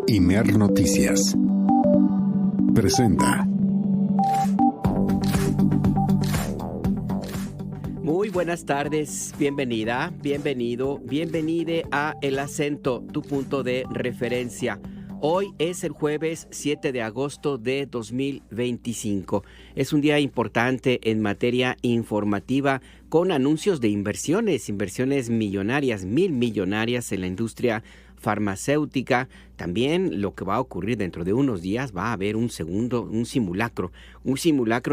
Imer Noticias presenta. Muy buenas tardes, bienvenida, bienvenido, bienvenide a El Acento, tu punto de referencia. Hoy es el jueves 7 de agosto de 2025. Es un día importante en materia informativa con anuncios de inversiones millonarias, millonarias en la industria farmacéutica. También lo que va a ocurrir dentro de unos días, va a haber un simulacro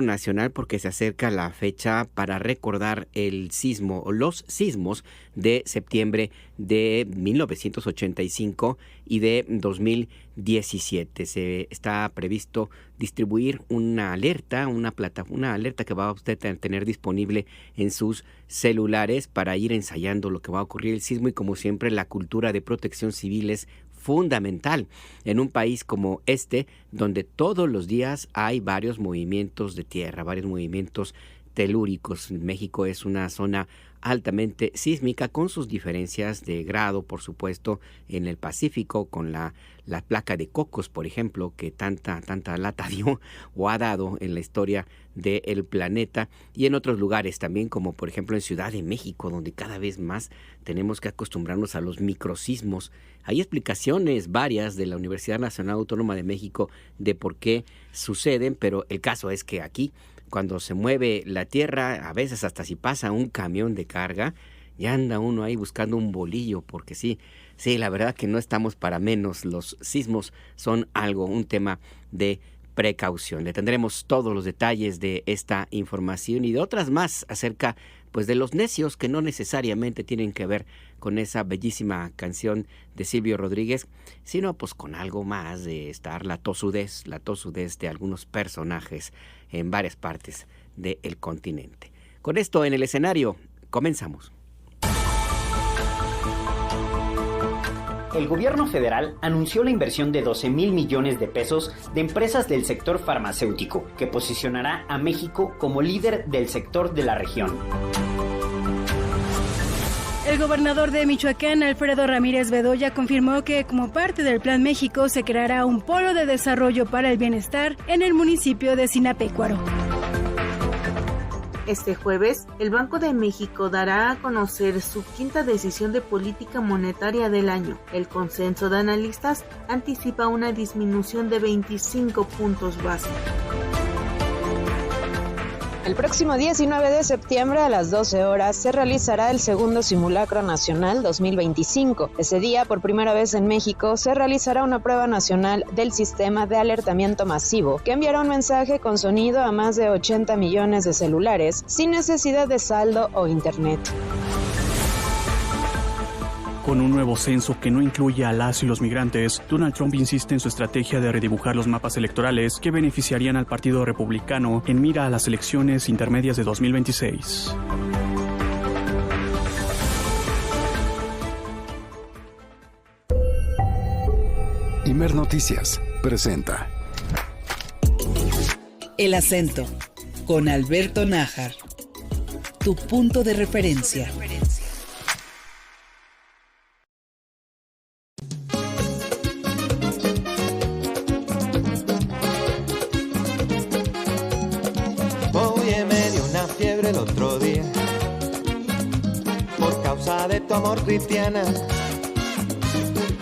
nacional, porque se acerca la fecha para recordar el sismo o los sismos de septiembre de 1985 y de 2017. Se está previsto distribuir una alerta que va a usted a tener disponible en sus celulares para ir ensayando lo que va a ocurrir el sismo. Y como siempre, la cultura de protección civil es fundamental en un país como este, donde todos los días hay varios movimientos de tierra, varios movimientos telúricos. México es una zona altamente sísmica, con sus diferencias de grado, por supuesto, en el Pacífico, con la placa de Cocos, por ejemplo, que tanta lata dio o ha dado en la historia del planeta, y en otros lugares también, como por ejemplo en Ciudad de México, donde cada vez más tenemos que acostumbrarnos a los microsismos. Hay explicaciones varias de la Universidad Nacional Autónoma de México de por qué suceden, pero el caso es que aquí, cuando se mueve la tierra, a veces hasta si pasa un camión de carga, ya anda uno ahí buscando un bolillo, porque sí, la verdad que no estamos para menos. Los sismos son un tema de precaución. Le tendremos todos los detalles de esta información y de otras más acerca, pues, de los necios, que no necesariamente tienen que ver con esa bellísima canción de Silvio Rodríguez, sino pues con algo más de estar la tosudez de algunos personajes en varias partes del continente. Con esto en el escenario, comenzamos. El gobierno federal anunció la inversión de 12,000 millones de pesos de empresas del sector farmacéutico, que posicionará a México como líder del sector de la región. El gobernador de Michoacán, Alfredo Ramírez Bedoya, confirmó que como parte del Plan México se creará un polo de desarrollo para el bienestar en el municipio de Sinapecuaro. Este jueves, el Banco de México dará a conocer su quinta decisión de política monetaria del año. El consenso de analistas anticipa una disminución de 25 puntos base. El próximo 19 de septiembre a las 12 horas se realizará el segundo Simulacro Nacional 2025. Ese día, por primera vez en México, se realizará una prueba nacional del sistema de alertamiento masivo, que enviará un mensaje con sonido a más de 80 millones de celulares, sin necesidad de saldo o internet. Con un nuevo censo que no incluye a las y los migrantes, Donald Trump insiste en su estrategia de redibujar los mapas electorales que beneficiarían al Partido Republicano en mira a las elecciones intermedias de 2026. Imer Noticias presenta El Acento, con Alberto Nájar, tu punto de referencia. El otro día, por causa de tu amor, cristiana,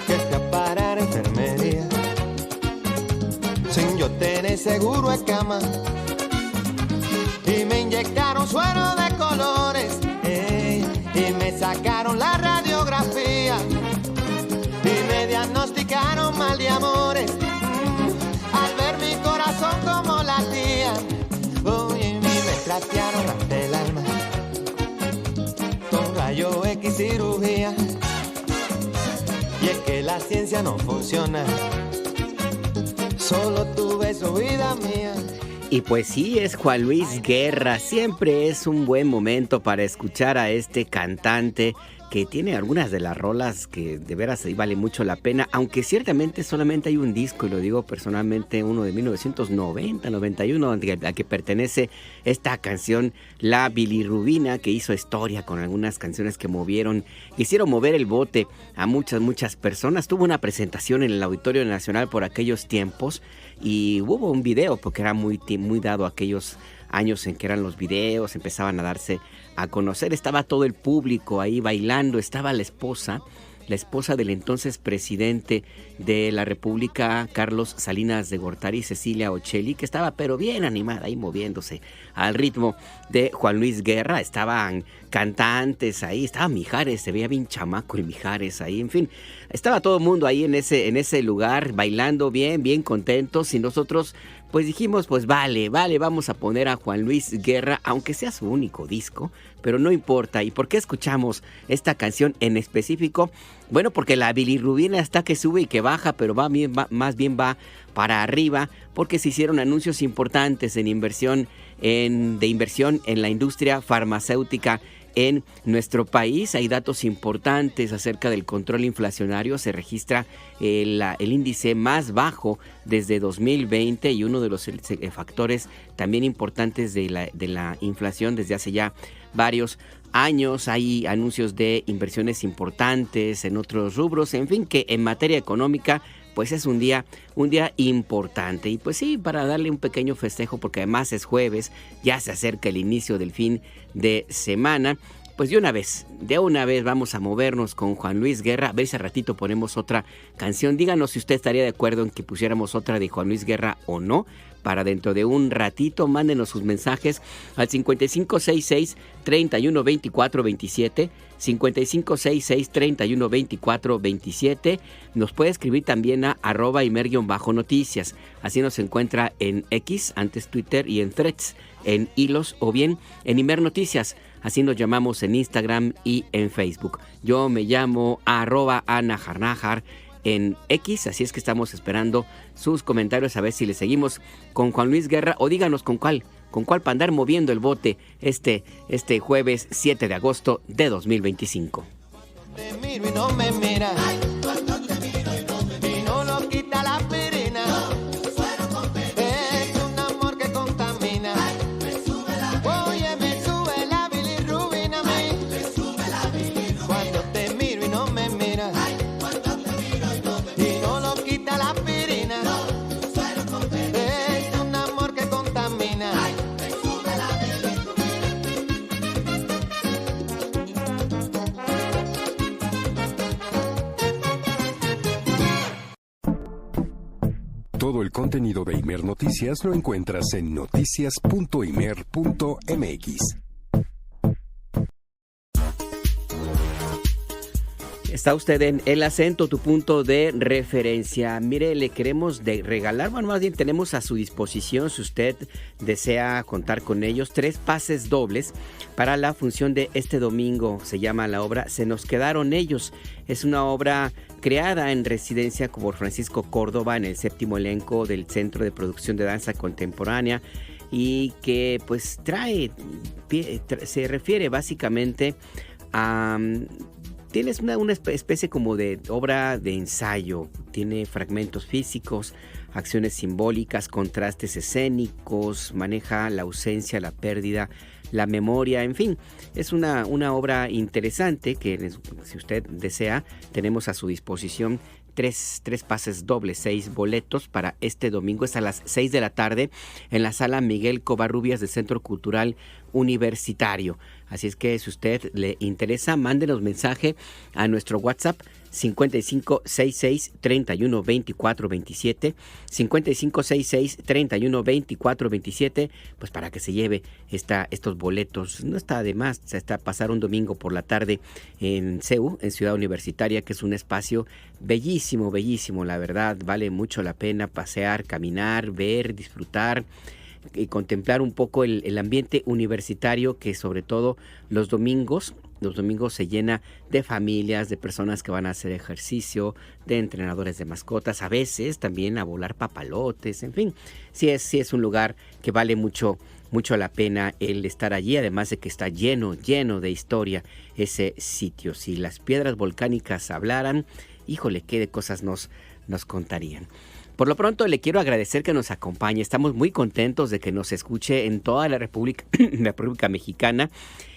que fui a parar a enfermería sin yo tener seguro de cama, y me inyectaron suero de colores, y me sacaron la radiografía y me diagnosticaron mal de amores, al ver mi corazón como latía. Trastearon ante el alma con rayo X cirugía, y es que la ciencia no funciona, solo tu beso, vida mía. Y pues sí, es Juan Luis Guerra. Siempre es un buen momento para escuchar a este cantante que tiene algunas de las rolas que de veras vale mucho la pena, aunque ciertamente solamente hay un disco, y lo digo personalmente, uno de 1990, 91, a que pertenece esta canción, la bilirrubina, que hizo historia con algunas canciones que hicieron mover el bote a muchas personas. Tuvo una presentación en el Auditorio Nacional por aquellos tiempos y hubo un video, porque era muy dado aquellos años en que eran los videos, empezaban a darse a conocer. Estaba todo el público ahí bailando, estaba la esposa del entonces presidente de la República, Carlos Salinas de Gortari, Cecilia Ochelli, que estaba pero bien animada ahí moviéndose al ritmo de Juan Luis Guerra. Estaban cantantes ahí, estaba Mijares, se veía bien chamaco el Mijares ahí, en fin, estaba todo el mundo ahí en ese lugar bailando bien contentos, y nosotros pues dijimos, pues vale, vamos a poner a Juan Luis Guerra, aunque sea su único disco, pero no importa. ¿Y por qué escuchamos esta canción en específico? Bueno, porque la bilirrubina está que sube y que baja, pero más bien va para arriba, porque se hicieron anuncios importantes de inversión en la industria farmacéutica en nuestro país. Hay datos importantes acerca del control inflacionario. Se registra el índice más bajo desde 2020 y uno de los factores también importantes de la inflación desde hace ya varios años. Hay anuncios de inversiones importantes en otros rubros, en fin, que en materia económica pues es un día importante. Y pues sí, para darle un pequeño festejo, porque además es jueves, ya se acerca el inicio del fin de semana, pues de una vez vamos a movernos con Juan Luis Guerra. A ver si al ratito ponemos otra canción. Díganos si usted estaría de acuerdo en que pusiéramos otra de Juan Luis Guerra o no. Para dentro de un ratito, mándenos sus mensajes al 5566-312427, 5566-312427. Nos puede escribir también a @imer_noticias. Así nos encuentra en X, antes Twitter, y en Threads, en Hilos, o bien en Imer Noticias. Así nos llamamos en Instagram y en Facebook. Yo me llamo @anajarnajar en X, así es que estamos esperando sus comentarios a ver si le seguimos con Juan Luis Guerra, o díganos con cuál para andar moviendo el bote este jueves 7 de agosto de 2025. Te miro y no me miras. Cuando te miro y no me miras. Y no lo quita la perina. Es un amor que contamina. Oye, me sube la bilirrubina a mí. Cuando te miro y no me miras. Y no lo quita la aspirina. Es un amor que contamina. Todo el contenido de Imer Noticias lo encuentras en noticias.imer.mx. Está usted en El Acento, tu punto de referencia. Mire, le queremos regalar, bueno, más bien tenemos a su disposición, si usted desea contar con ellos, 3 pases dobles para la función de este domingo. Se llama la obra Se nos quedaron ellos. Es una obra creada en residencia por Francisco Córdoba en el 7º elenco del Centro de Producción de Danza Contemporánea, y que pues se refiere básicamente a... Tienes una especie como de obra de ensayo. Tiene fragmentos físicos, acciones simbólicas, contrastes escénicos, maneja la ausencia, la pérdida, la memoria, en fin. Es una obra interesante que, si usted desea, tenemos a su disposición tres pases dobles, 6 boletos para este domingo. Es a las 6 de la tarde en la sala Miguel Covarrubias del Centro Cultural Universitario. Así es que si usted le interesa, mándenos mensaje a nuestro WhatsApp 5566-312427, 5566-312427, pues para que se lleve estos boletos. No está de más, está pasar un domingo por la tarde en CEU, en Ciudad Universitaria, que es un espacio bellísimo, bellísimo, la verdad, vale mucho la pena pasear, caminar, ver, disfrutar y contemplar un poco el ambiente universitario, que sobre todo los domingos se llena de familias, de personas que van a hacer ejercicio, de entrenadores de mascotas, a veces también a volar papalotes, en fin, sí es un lugar que vale mucho mucho la pena el estar allí, además de que está lleno de historia ese sitio. Si las piedras volcánicas hablaran, híjole, qué de cosas nos contarían. Por lo pronto le quiero agradecer que nos acompañe. Estamos muy contentos de que nos escuche en toda la República Mexicana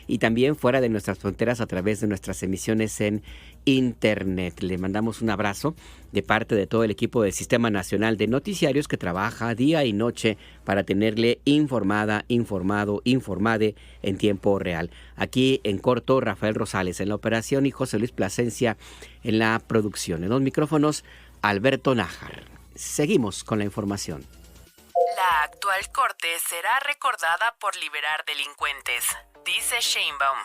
y también fuera de nuestras fronteras a través de nuestras emisiones en Internet. Le mandamos un abrazo de parte de todo el equipo del Sistema Nacional de Noticiarios que trabaja día y noche para tenerle informada, informado, informade en tiempo real. Aquí en corto, Rafael Rosales en la operación y José Luis Plasencia en la producción. En los micrófonos, Alberto Nájar. Seguimos con la información. La actual corte será recordada por liberar delincuentes, dice Sheinbaum.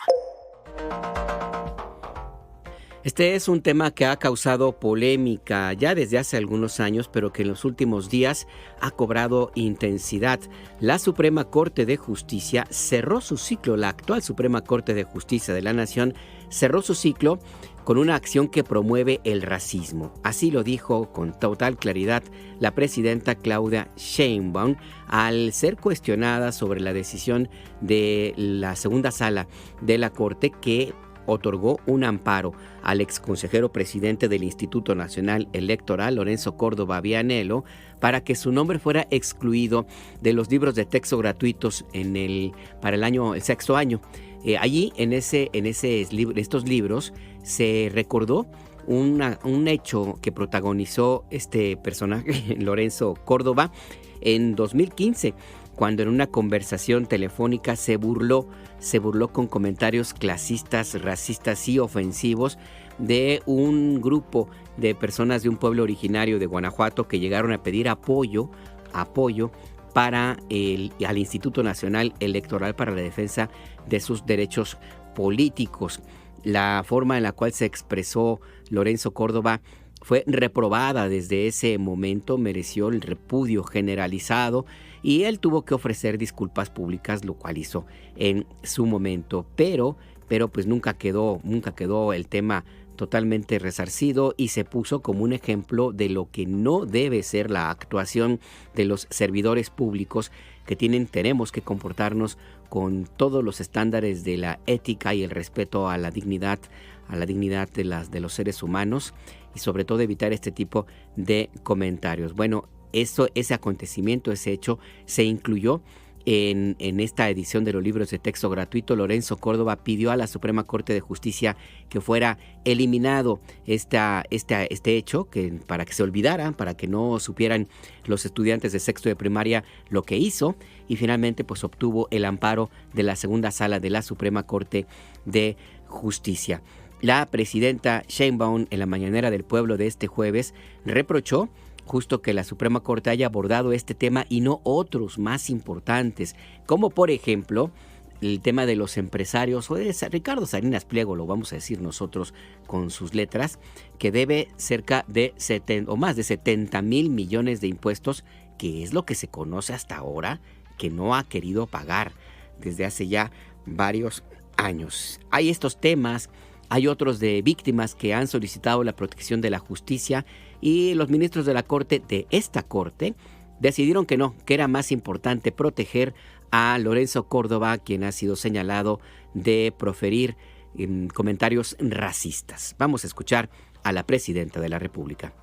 Este es un tema que ha causado polémica ya desde hace algunos años, pero que en los últimos días ha cobrado intensidad. La Suprema Corte de Justicia cerró su ciclo. La actual Suprema Corte de Justicia de la Nación cerró su ciclo con una acción que promueve el racismo. Así lo dijo con total claridad la presidenta Claudia Sheinbaum al ser cuestionada sobre la decisión de la segunda sala de la Corte que otorgó un amparo al exconsejero presidente del Instituto Nacional Electoral, Lorenzo Córdoba Vianello, para que su nombre fuera excluido de los libros de texto gratuitos para el sexto año. Allí, en estos libros, se recordó un hecho que protagonizó este personaje, Lorenzo Córdoba, en 2015, cuando en una conversación telefónica se burló con comentarios clasistas, racistas y ofensivos de un grupo de personas de un pueblo originario de Guanajuato que llegaron a pedir apoyo para al Instituto Nacional Electoral para la defensa de sus derechos políticos. La forma en la cual se expresó Lorenzo Córdoba fue reprobada desde ese momento, mereció el repudio generalizado y él tuvo que ofrecer disculpas públicas, lo cual hizo en su momento, pero pues nunca quedó el tema totalmente resarcido y se puso como un ejemplo de lo que no debe ser la actuación de los servidores públicos que tenemos que comportarnos con todos los estándares de la ética y el respeto a la dignidad de los seres humanos y sobre todo evitar este tipo de comentarios. Bueno, ese acontecimiento, ese hecho se incluyó en esta edición de los libros de texto gratuito. Lorenzo Córdoba pidió a la Suprema Corte de Justicia que fuera eliminado este hecho, para que se olvidara, para que no supieran los estudiantes de sexto de primaria lo que hizo, y finalmente pues obtuvo el amparo de la segunda sala de la Suprema Corte de Justicia. La presidenta Sheinbaum en la mañanera del pueblo de este jueves reprochó justo que la Suprema Corte haya abordado este tema y no otros más importantes, como por ejemplo el tema de los empresarios o de Ricardo Salinas Pliego, lo vamos a decir nosotros con sus letras, que debe cerca de más de 70 mil millones de impuestos, que es lo que se conoce hasta ahora, que no ha querido pagar desde hace ya varios años. Hay estos temas. Hay otros de víctimas que han solicitado la protección de la justicia y los ministros de la Corte, de esta Corte, decidieron que era más importante proteger a Lorenzo Córdoba, quien ha sido señalado de proferir comentarios racistas. Vamos a escuchar a la presidenta de la República.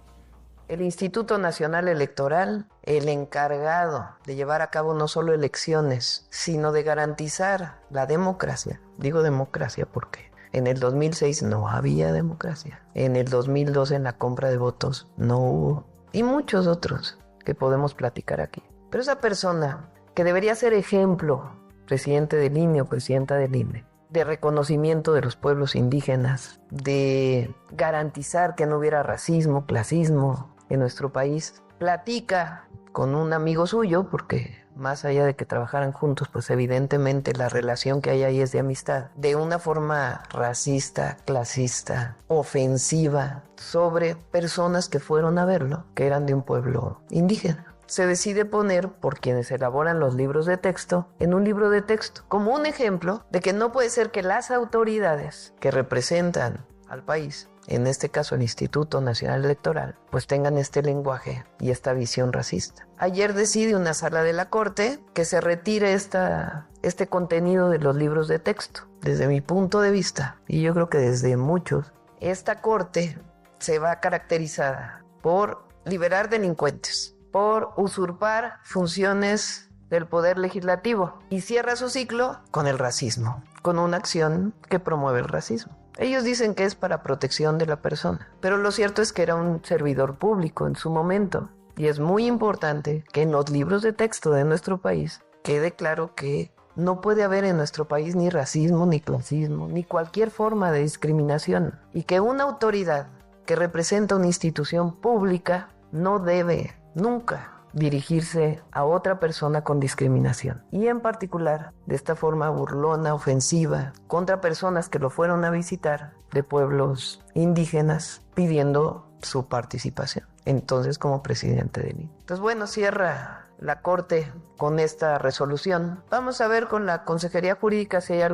El Instituto Nacional Electoral, el encargado de llevar a cabo no solo elecciones, sino de garantizar la democracia. Digo democracia porque en el 2006 no había democracia. En el 2012 en la compra de votos no hubo. Y muchos otros que podemos platicar aquí. Pero esa persona que debería ser ejemplo, presidente del INE o presidenta del INE, de reconocimiento de los pueblos indígenas, de garantizar que no hubiera racismo, clasismo en nuestro país, platica con un amigo suyo, porque más allá de que trabajaran juntos, pues evidentemente la relación que hay ahí es de amistad, de una forma racista, clasista, ofensiva, sobre personas que fueron a verlo, que eran de un pueblo indígena. Se decide poner, por quienes elaboran los libros de texto, en un libro de texto, como un ejemplo de que no puede ser que las autoridades que representan al país, en este caso el Instituto Nacional Electoral, pues tengan este lenguaje y esta visión racista. Ayer decide una sala de la Corte que se retire este contenido de los libros de texto. Desde mi punto de vista, y yo creo que desde muchos, esta Corte se va caracterizada por liberar delincuentes, por usurpar funciones del poder legislativo y cierra su ciclo con el racismo, con una acción que promueve el racismo. Ellos dicen que es para protección de la persona, pero lo cierto es que era un servidor público en su momento y es muy importante que en los libros de texto de nuestro país quede claro que no puede haber en nuestro país ni racismo, ni clasismo, ni cualquier forma de discriminación y que una autoridad que representa una institución pública no debe nunca dirigirse a otra persona con discriminación y en particular de esta forma burlona, ofensiva contra personas que lo fueron a visitar de pueblos indígenas pidiendo su participación entonces como presidente del INE. Entonces bueno, cierra la Corte con esta resolución. Vamos a ver con la Consejería Jurídica si hay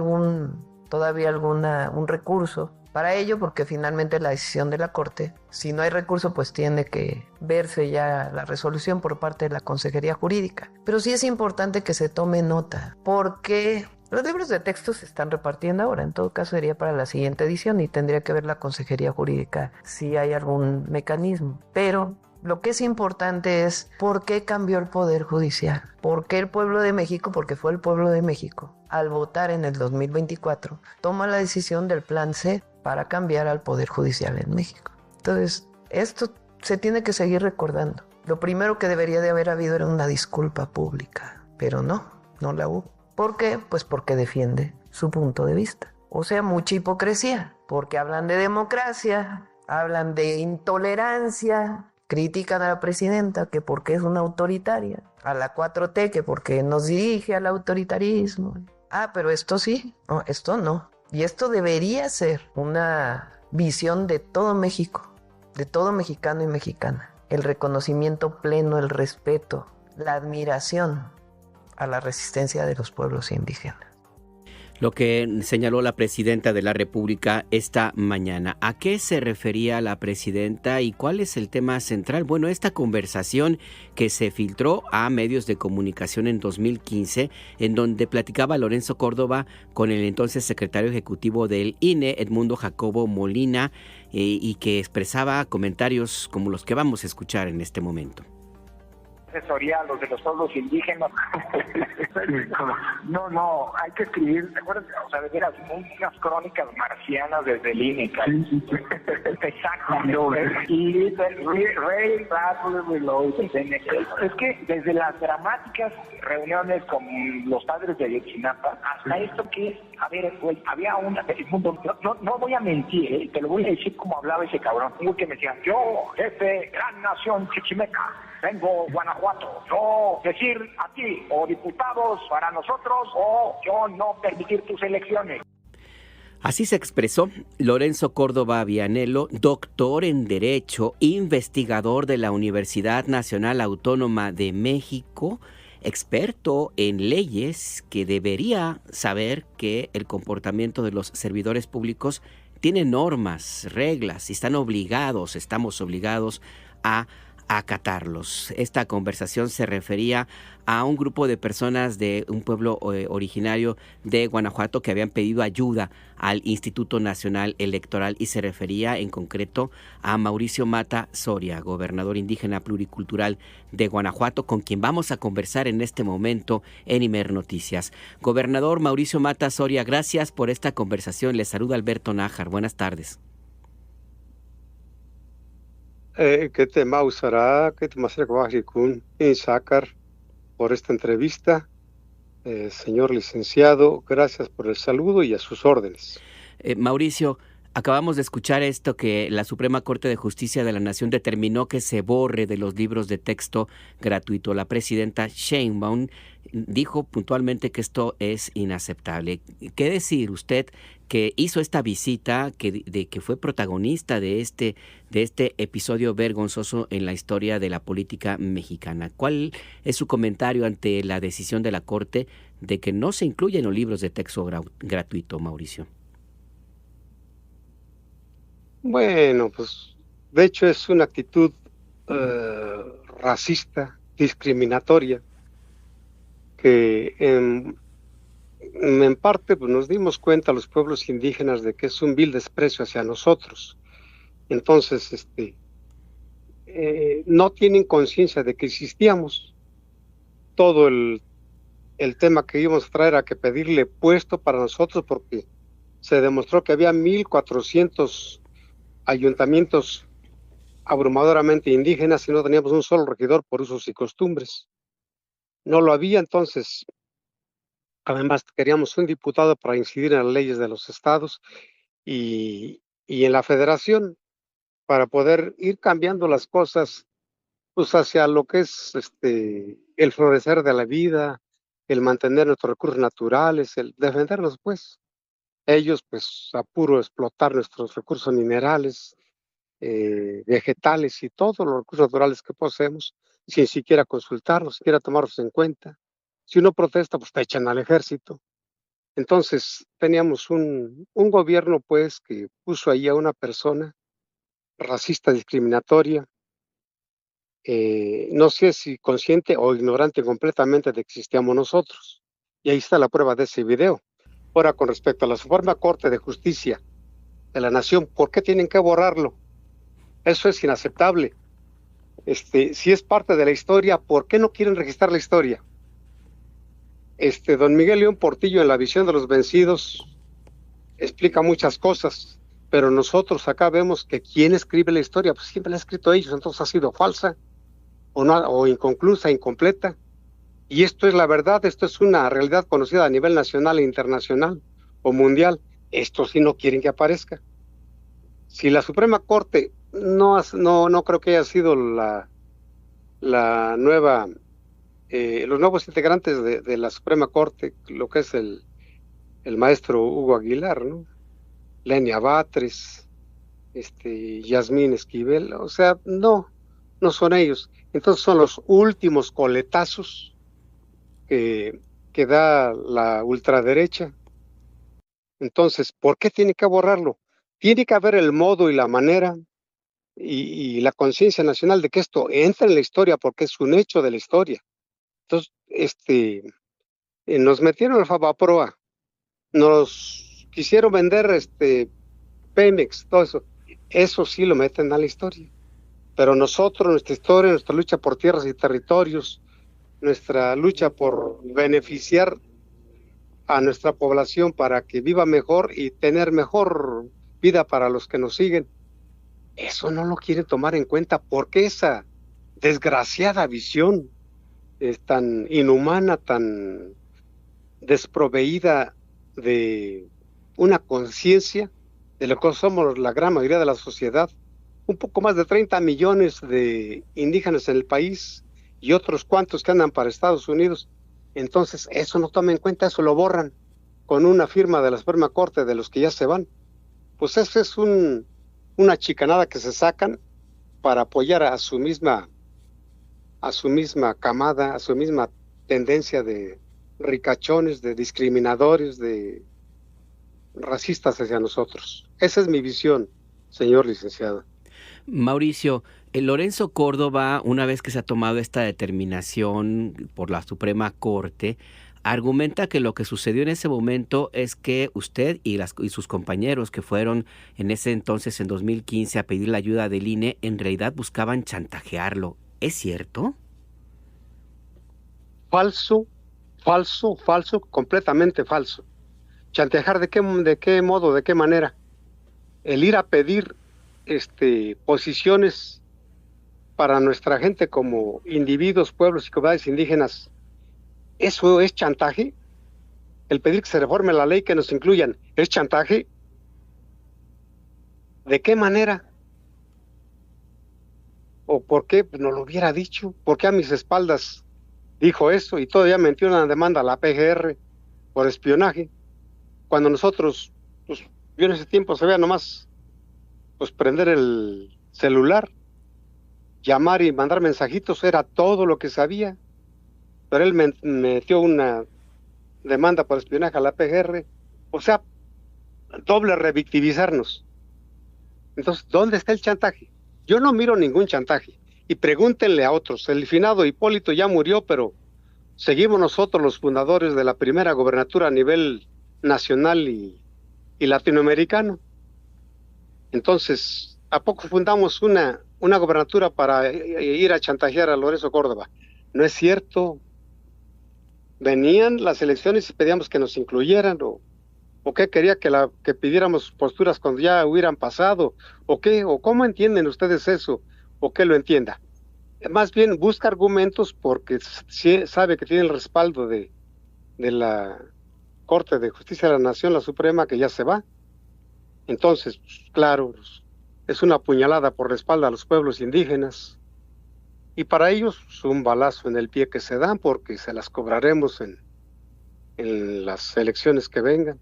todavía un recurso para ello, porque finalmente la decisión de la Corte, si no hay recurso, pues tiene que verse ya la resolución por parte de la Consejería Jurídica. Pero sí es importante que se tome nota, porque los libros de texto se están repartiendo ahora. En todo caso sería para la siguiente edición y tendría que ver la Consejería Jurídica si hay algún mecanismo. Pero lo que es importante es por qué cambió el Poder Judicial. ¿Por qué el pueblo de México? Porque fue el pueblo de México, al votar en el 2024, toma la decisión del Plan C para cambiar al Poder Judicial en México. Entonces, esto se tiene que seguir recordando. Lo primero que debería de haber habido era una disculpa pública, pero no la hubo. ¿Por qué? Pues porque defiende su punto de vista. O sea, mucha hipocresía, porque hablan de democracia, hablan de intolerancia, critican a la presidenta que porque es una autoritaria, a la 4T que porque nos dirige al autoritarismo. Pero esto sí, no, esto no. Y esto debería ser una visión de todo México, de todo mexicano y mexicana. El reconocimiento pleno, el respeto, la admiración a la resistencia de los pueblos indígenas. Lo que señaló la presidenta de la República esta mañana. ¿A qué se refería la presidenta y cuál es el tema central? Bueno, esta conversación que se filtró a medios de comunicación en 2015, en donde platicaba Lorenzo Córdoba con el entonces secretario ejecutivo del INE, Edmundo Jacobo Molina, y que expresaba comentarios como los que vamos a escuchar en este momento. Asesoría a los de los pueblos indígenas. No, hay que escribir, ¿te acuerdas? O sea, de veras, unas crónicas marcianas desde el INE. Exactamente. Y Ray Bradbury Reloaded. Es que desde las dramáticas reuniones con los padres de Ayotzinapa hasta esto que, a ver, güey, había no voy a mentir, te lo voy a decir como hablaba ese cabrón. Uy, que me decían, yo, jefe, gran nación chichimeca, vengo Guanajuato, yo decir a ti, o diputados para nosotros, o yo no permitir tus elecciones. Así se expresó Lorenzo Córdoba Vianello, doctor en Derecho, investigador de la Universidad Nacional Autónoma de México, experto en leyes, que debería saber que el comportamiento de los servidores públicos tiene normas, reglas, y estamos obligados a acatarlos. Esta conversación se refería a un grupo de personas de un pueblo originario de Guanajuato que habían pedido ayuda al Instituto Nacional Electoral y se refería en concreto a Mauricio Mata Soria, gobernador indígena pluricultural de Guanajuato, con quien vamos a conversar en este momento en Imer Noticias. Gobernador Mauricio Mata Soria, gracias por esta conversación. Les saluda Alberto Nájar. Buenas tardes. Que te mausará, que te masrecabajicún en Sácar por esta entrevista. Señor licenciado, gracias por el saludo y a sus órdenes. Mauricio, acabamos de escuchar esto que la Suprema Corte de Justicia de la Nación determinó que se borre de los libros de texto gratuito. La presidenta Sheinbaum dijo puntualmente que esto es inaceptable. ¿Qué decir usted que hizo esta visita, que fue protagonista de este episodio vergonzoso en la historia de la política mexicana? ¿Cuál es su comentario ante la decisión de la Corte de que no se incluyen los libros de texto gratuito, Mauricio? Bueno, pues de hecho es una actitud racista, discriminatoria, que en parte pues, nos dimos cuenta los pueblos indígenas de que es un vil desprecio hacia nosotros. Entonces, no tienen conciencia de que existíamos. Todo el tema que íbamos a traer a que pedirle puesto para nosotros, porque se demostró que había 1,400 ayuntamientos abrumadoramente indígenas y no teníamos un solo regidor por usos y costumbres. No lo había, entonces, además queríamos un diputado para incidir en las leyes de los estados y en la federación para poder ir cambiando las cosas pues hacia lo que es el florecer de la vida, el mantener nuestros recursos naturales, el defenderlos pues. Ellos pues a puro explotar nuestros recursos minerales, vegetales y todos los recursos naturales que poseemos, sin siquiera consultarlos, siquiera tomarlos en cuenta. Si uno protesta, pues te echan al ejército. Entonces teníamos un gobierno pues que puso ahí a una persona racista, discriminatoria, no sé si consciente o ignorante completamente de que existíamos nosotros. Y ahí está la prueba de ese video. Ahora, con respecto a la Suprema Corte de Justicia de la Nación, ¿por qué tienen que borrarlo? Eso es inaceptable. Si es parte de la historia, ¿por qué no quieren registrar la historia? Don Miguel León Portillo, en La visión de los vencidos, explica muchas cosas, pero nosotros acá vemos que quien escribe la historia, pues siempre la han escrito ellos, entonces ha sido falsa, o inconclusa, incompleta. Y esto es la verdad, esto es una realidad conocida a nivel nacional e internacional o mundial. Esto sí no quieren que aparezca. Si la Suprema Corte no creo que haya sido la nueva, los nuevos integrantes de la Suprema Corte, lo que es el maestro Hugo Aguilar, ¿no? Lenia Batres, Yasmín Esquivel, o sea, no son ellos. Entonces son los últimos coletazos que da la ultraderecha. Entonces, ¿por qué tiene que borrarlo? Tiene que haber el modo y la manera y la conciencia nacional de que esto entra en la historia porque es un hecho de la historia. Entonces, nos metieron al Fabaproa, nos quisieron vender Pemex, todo eso sí lo meten a la historia. Pero nosotros, nuestra historia, nuestra lucha por tierras y territorios, nuestra lucha por beneficiar a nuestra población para que viva mejor y tener mejor vida para los que nos siguen, eso no lo quieren tomar en cuenta porque esa desgraciada visión es tan inhumana, tan desproveída de una conciencia de lo que somos la gran mayoría de la sociedad. Un poco más de 30 millones de indígenas en el país y otros cuantos que andan para Estados Unidos. Entonces, eso no toma en cuenta, eso lo borran con una firma de la Suprema Corte de los que ya se van. Pues eso es una chicanada que se sacan para apoyar a su misma camada, a su misma tendencia de ricachones, de discriminadores, de racistas hacia nosotros. Esa es mi visión, señor licenciado. Mauricio, Lorenzo Córdoba, una vez que se ha tomado esta determinación por la Suprema Corte, argumenta que lo que sucedió en ese momento es que usted y sus compañeros que fueron en ese entonces, en 2015, a pedir la ayuda del INE, en realidad buscaban chantajearlo. ¿Es cierto? Falso, completamente falso. ¿Chantajear de qué modo, de qué manera? El ir a pedir posiciones para nuestra gente como individuos, pueblos y comunidades indígenas, ¿eso es chantaje? El pedir que se reforme la ley, que nos incluyan, ¿es chantaje? ¿De qué manera? ¿O por qué no lo hubiera dicho? ¿Por qué a mis espaldas dijo eso y todavía metió una demanda a la PGR por espionaje? Cuando nosotros, pues yo en ese tiempo sabía nomás pues prender el celular, llamar y mandar mensajitos, era todo lo que sabía. Pero él metió una demanda por espionaje a la PGR, o sea, doble revictimizarnos. Entonces, ¿dónde está el chantaje? Yo no miro ningún chantaje. Y pregúntenle a otros. El finado Hipólito ya murió, pero seguimos nosotros los fundadores de la primera gobernatura a nivel nacional y latinoamericano. Entonces, ¿a poco fundamos una gobernatura para ir a chantajear a Lorenzo Córdoba? No es cierto. Venían las elecciones y pedíamos que nos incluyeran, o qué quería que pidiéramos posturas cuando ya hubieran pasado, o qué, o cómo entienden ustedes eso, o qué lo entienda. Más bien busca argumentos porque sabe que tiene el respaldo de la Corte de Justicia de la Nación, la Suprema, que ya se va. Entonces, claro, es una puñalada por la espalda a los pueblos indígenas. Y para ellos es un balazo en el pie que se dan, porque se las cobraremos en las elecciones que vengan.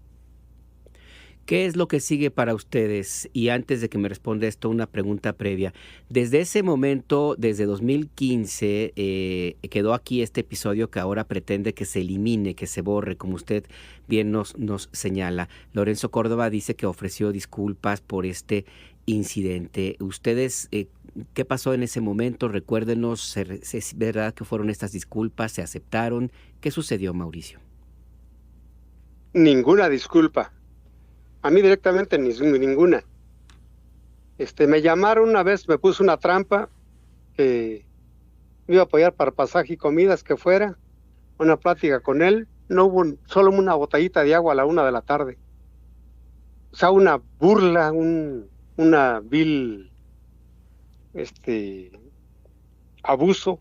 ¿Qué es lo que sigue para ustedes? Y antes de que me responda esto, una pregunta previa. Desde ese momento, desde 2015, quedó aquí este episodio que ahora pretende que se elimine, que se borre, como usted bien nos señala. Lorenzo Córdoba dice que ofreció disculpas por este incidente. Ustedes, ¿qué pasó en ese momento? Recuérdenos, ¿es verdad que fueron estas disculpas? ¿Se aceptaron? ¿Qué sucedió, Mauricio? Ninguna disculpa. A mí directamente ninguna. Me llamaron una vez, me puso una trampa que me iba a apoyar para pasaje y comidas, que fuera una plática con él. No hubo solo una botellita de agua a la 1 de la tarde. O sea, una burla, una vil abuso.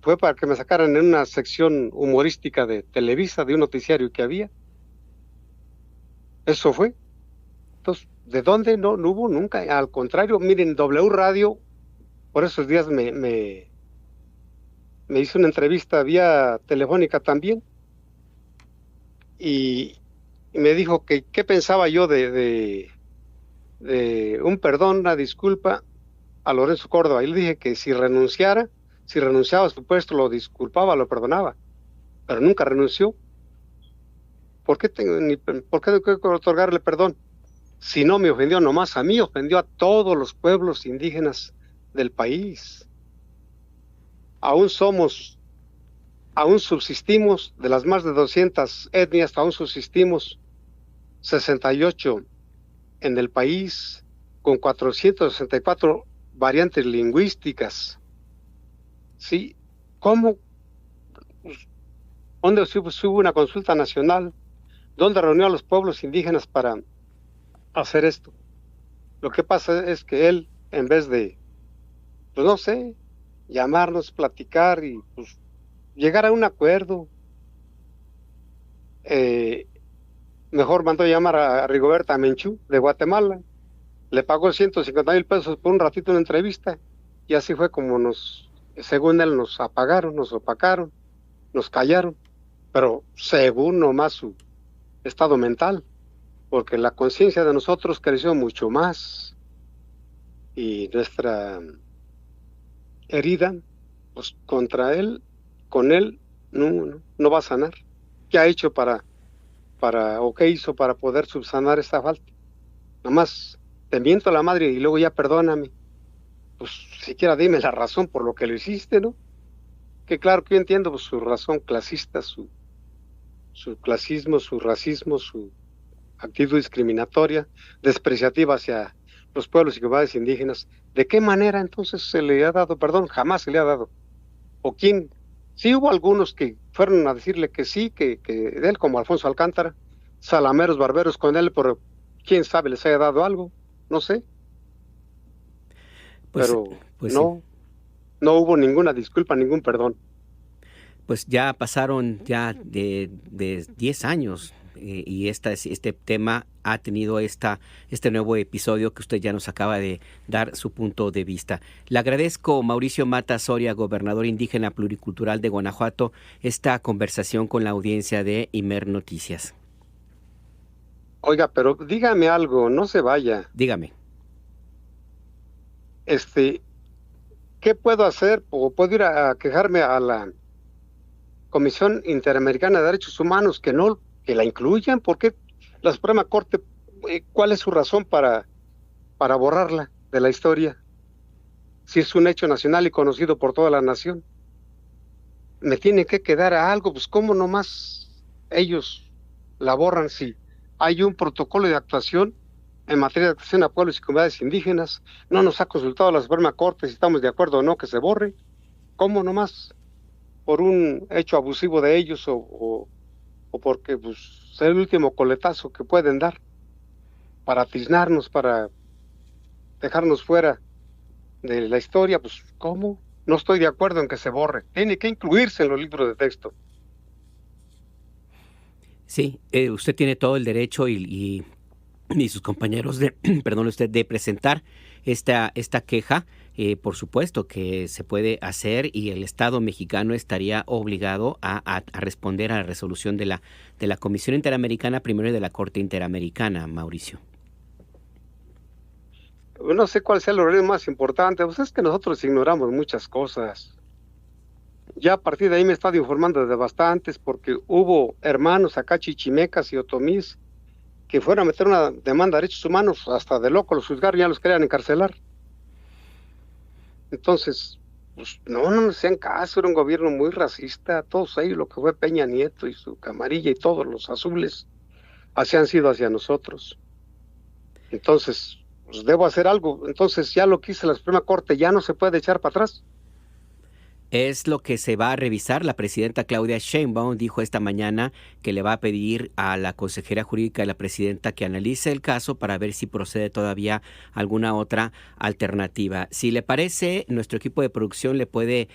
Fue para que me sacaran en una sección humorística de Televisa, de un noticiario que había. Eso fue. Entonces, ¿de dónde? No hubo nunca. Al contrario, miren, W Radio, por esos días me hizo una entrevista vía telefónica también, y me dijo que qué pensaba yo de un perdón, una disculpa a Lorenzo Córdoba. Y le dije que si renunciaba a su puesto, lo disculpaba, lo perdonaba, pero nunca renunció. ¿Por qué tengo que otorgarle perdón? Si no me ofendió nomás a mí, ofendió a todos los pueblos indígenas del país. Aún subsistimos, de las más de 200 etnias, aún subsistimos 68 en el país, con 464 variantes lingüísticas. ¿Sí? ¿Cómo? ¿Dónde hubo una consulta nacional? ¿Dónde reunió a los pueblos indígenas para hacer esto? Lo que pasa es que él, en vez de, pues no sé, llamarnos, platicar y pues llegar a un acuerdo, mejor mandó llamar a Rigoberta Menchú de Guatemala. Le pagó 150,000 pesos por un ratito una entrevista, y así fue como según él, nos apagaron, nos opacaron, nos callaron, pero según nomás su estado mental, porque la conciencia de nosotros creció mucho más, y nuestra herida, pues contra él, con él, no va a sanar. ¿Qué ha hecho o qué hizo para poder subsanar esta falta? Nomás te miento a la madre y luego ya perdóname. Pues siquiera dime la razón por lo que lo hiciste, ¿no? Que claro que yo entiendo, pues, su razón clasista, su clasismo, su racismo, su actitud discriminatoria, despreciativa hacia los pueblos y comunidades indígenas. ¿De qué manera entonces se le ha dado perdón? Jamás se le ha dado. ¿O quién? Sí hubo algunos que fueron a decirle que sí, que de él, como Alfonso Alcántara, salameros, barberos con él, pero quién sabe les haya dado algo, no sé. Pero no hubo ninguna disculpa, ningún perdón. Pues ya pasaron ya de 10 años y este tema ha tenido este nuevo episodio que usted ya nos acaba de dar su punto de vista. Le agradezco, Mauricio Mata Soria, gobernador indígena pluricultural de Guanajuato, esta conversación con la audiencia de Imer Noticias. Oiga, pero dígame algo, no se vaya. Dígame. ¿Qué puedo hacer? ¿O puedo ir a quejarme a la Comisión Interamericana de Derechos Humanos que la incluyan? ¿Por qué la Suprema Corte? ¿Cuál es su razón para para borrarla de la historia, si es un hecho nacional y conocido por toda la nación? Me tiene que quedar algo, pues cómo nomás ellos la borran si hay un protocolo de actuación en materia de atención a pueblos y comunidades indígenas, no nos ha consultado la Suprema Corte si estamos de acuerdo o no que se borre. ¿Cómo nomás? Por un hecho abusivo de ellos o porque pues es el último coletazo que pueden dar para tiznarnos, para dejarnos fuera de la historia. Pues ¿cómo? No estoy de acuerdo en que se borre. Tiene que incluirse en los libros de texto. Sí, usted tiene todo el derecho y sus compañeros de, de presentar esta queja. Por supuesto que se puede hacer y el Estado mexicano estaría obligado a responder a la resolución de la Comisión Interamericana primero y de la Corte Interamericana, Mauricio. No sé cuál sea el horario más importante, pues es que nosotros ignoramos muchas cosas. Ya a partir de ahí me he estado informando de bastantes, porque hubo hermanos acá, chichimecas y otomís, que fueron a meter una demanda de derechos humanos, hasta de loco los juzgaron, ya los querían encarcelar. Entonces, pues no sean caso, era un gobierno muy racista, todos ellos, lo que fue Peña Nieto y su camarilla y todos los azules, así han sido hacia nosotros. Entonces, pues debo hacer algo. Entonces ya lo que hice la Suprema Corte ya no se puede echar para atrás. Es lo que se va a revisar. La presidenta Claudia Sheinbaum dijo esta mañana que le va a pedir a la consejera jurídica de la presidenta que analice el caso para ver si procede todavía alguna otra alternativa. Si le parece, nuestro equipo de producción le puede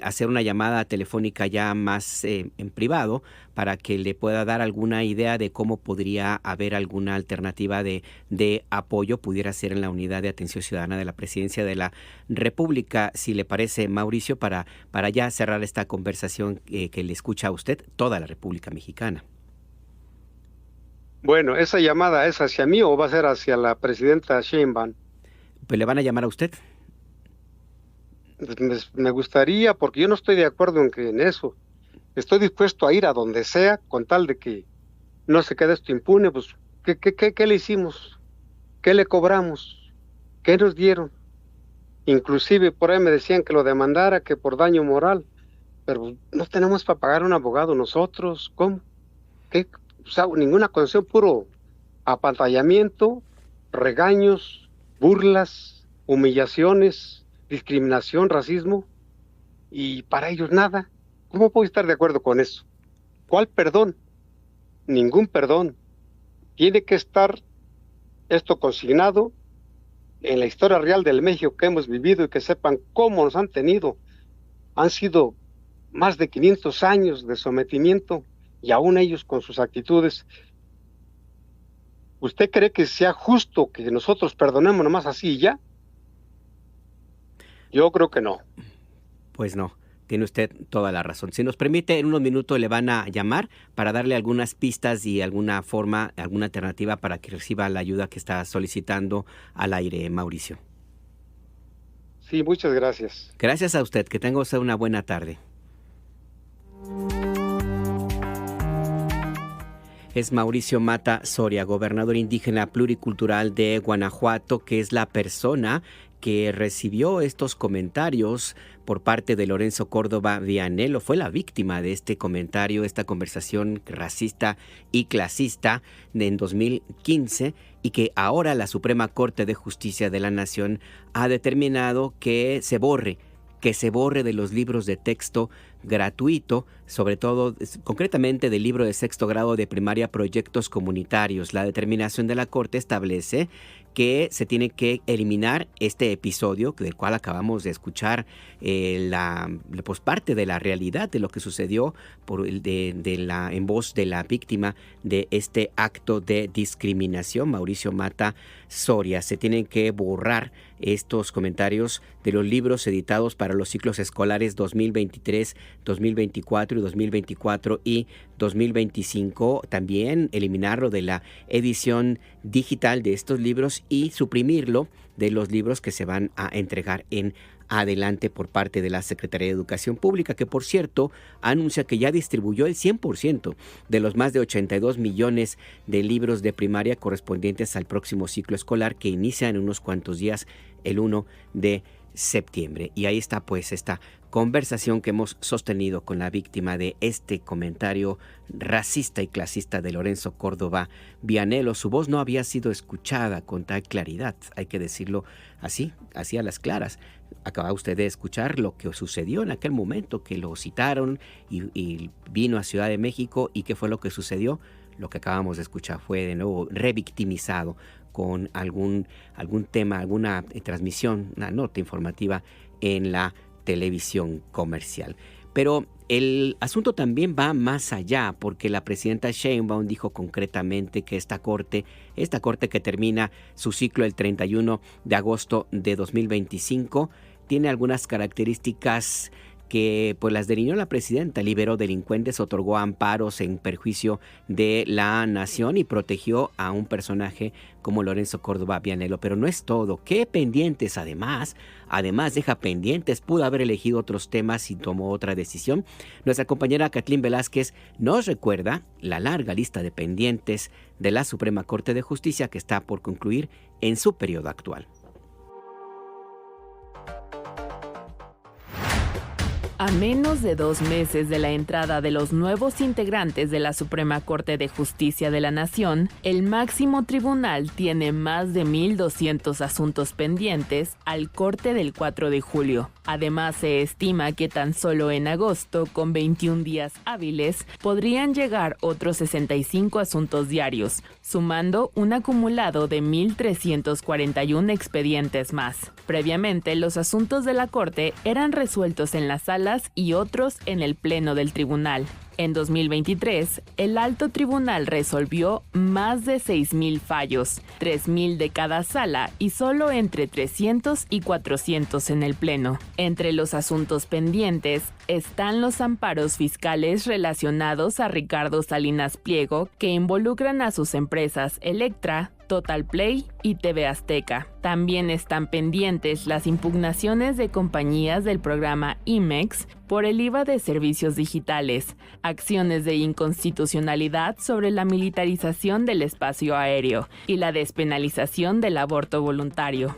hacer una llamada telefónica ya más en privado para que le pueda dar alguna idea de cómo podría haber alguna alternativa de apoyo, pudiera ser en la Unidad de Atención Ciudadana de la Presidencia de la República. Si le parece, Mauricio, para ya cerrar esta conversación que le escucha a usted toda la República Mexicana. Bueno, ¿esa llamada es hacia mí o va a ser hacia la presidenta Sheinbaum? Pues le van a llamar a usted. Me gustaría, porque yo no estoy de acuerdo en eso. Estoy dispuesto a ir a donde sea con tal de que no se quede esto impune. Pues, ¿qué le hicimos? ¿Qué le cobramos? ¿Qué nos dieron? Inclusive por ahí me decían que lo demandara, que por daño moral, pero no tenemos para pagar un abogado nosotros. ¿Cómo? ¿Qué? O sea, ninguna concesión, puro apantallamiento, regaños, burlas, humillaciones, discriminación, racismo, y para ellos nada. ¿Cómo puedo estar de acuerdo con eso? ¿Cuál perdón? Ningún perdón. Tiene que estar esto consignado en la historia real del México que hemos vivido y que sepan cómo nos han tenido. Han sido más de 500 años de sometimiento y aún ellos con sus actitudes. ¿Usted cree que sea justo que nosotros perdonemos nomás así y ya? Yo creo que no. Pues no. Tiene usted toda la razón. Si nos permite, en unos minutos le van a llamar para darle algunas pistas y alguna forma, alguna alternativa para que reciba la ayuda que está solicitando al aire, Mauricio. Sí, muchas gracias. Gracias a usted. Que tenga usted una buena tarde. Es Mauricio Mata Soria, gobernador indígena pluricultural de Guanajuato, que es la persona que recibió estos comentarios por parte de Lorenzo Córdoba Vianello. Fue la víctima de este comentario, esta conversación racista y clasista en 2015, y que ahora la Suprema Corte de Justicia de la Nación ha determinado que se borre de los libros de texto gratuito, sobre todo, concretamente del libro de sexto grado de primaria Proyectos Comunitarios. La determinación de la Corte establece que se tiene que eliminar este episodio del cual acabamos de escuchar pues parte de la realidad de lo que sucedió en voz de la víctima de este acto de discriminación, Mauricio Mata Soria. Se tienen que borrar estos comentarios de los libros editados para los ciclos escolares 2023, 2024 y 2024 y 2025. También eliminarlo de la edición digital de estos libros y suprimirlo de los libros que se van a entregar en adelante por parte de la Secretaría de Educación Pública, que por cierto anuncia que ya distribuyó el 100% de los más de 82 millones de libros de primaria correspondientes al próximo ciclo escolar, que inicia en unos cuantos días, el 1 de septiembre. Y ahí está pues esta conversación que hemos sostenido con la víctima de este comentario racista y clasista de Lorenzo Córdoba Vianello. Su voz no había sido escuchada con tal claridad, hay que decirlo así a las claras. Acaba usted de escuchar lo que sucedió en aquel momento, que lo citaron y vino a Ciudad de México. ¿Y qué fue lo que sucedió? Lo que acabamos de escuchar fue de nuevo revictimizado con algún tema, alguna transmisión, una nota informativa en la televisión comercial. Pero el asunto también va más allá, porque la presidenta Sheinbaum dijo concretamente que esta corte que termina su ciclo el 31 de agosto de 2025, tiene algunas características que pues las delineó la presidenta. Liberó delincuentes, otorgó amparos en perjuicio de la nación y protegió a un personaje como Lorenzo Córdoba Vianello. Pero no es todo. ¿Qué pendientes? Además deja pendientes. Pudo haber elegido otros temas y tomó otra decisión. Nuestra compañera Kathleen Velázquez nos recuerda la larga lista de pendientes de la Suprema Corte de Justicia que está por concluir en su periodo actual. A menos de 2 meses de la entrada de los nuevos integrantes de la Suprema Corte de Justicia de la Nación, el máximo tribunal tiene más de 1,200 asuntos pendientes al corte del 4 de julio. Además, se estima que tan solo en agosto, con 21 días hábiles, podrían llegar otros 65 asuntos diarios, sumando un acumulado de 1,341 expedientes más. Previamente, los asuntos de la Corte eran resueltos en las salas y otros en el Pleno del Tribunal. En 2023, el Alto Tribunal resolvió más de 6,000 fallos, 3,000 de cada sala y solo entre 300 y 400 en el Pleno. Entre los asuntos pendientes están los amparos fiscales relacionados a Ricardo Salinas Pliego, que involucran a sus empresas Electra, Total Play y TV Azteca. También están pendientes las impugnaciones de compañías del programa IMEX por el IVA de servicios digitales, acciones de inconstitucionalidad sobre la militarización del espacio aéreo y la despenalización del aborto voluntario.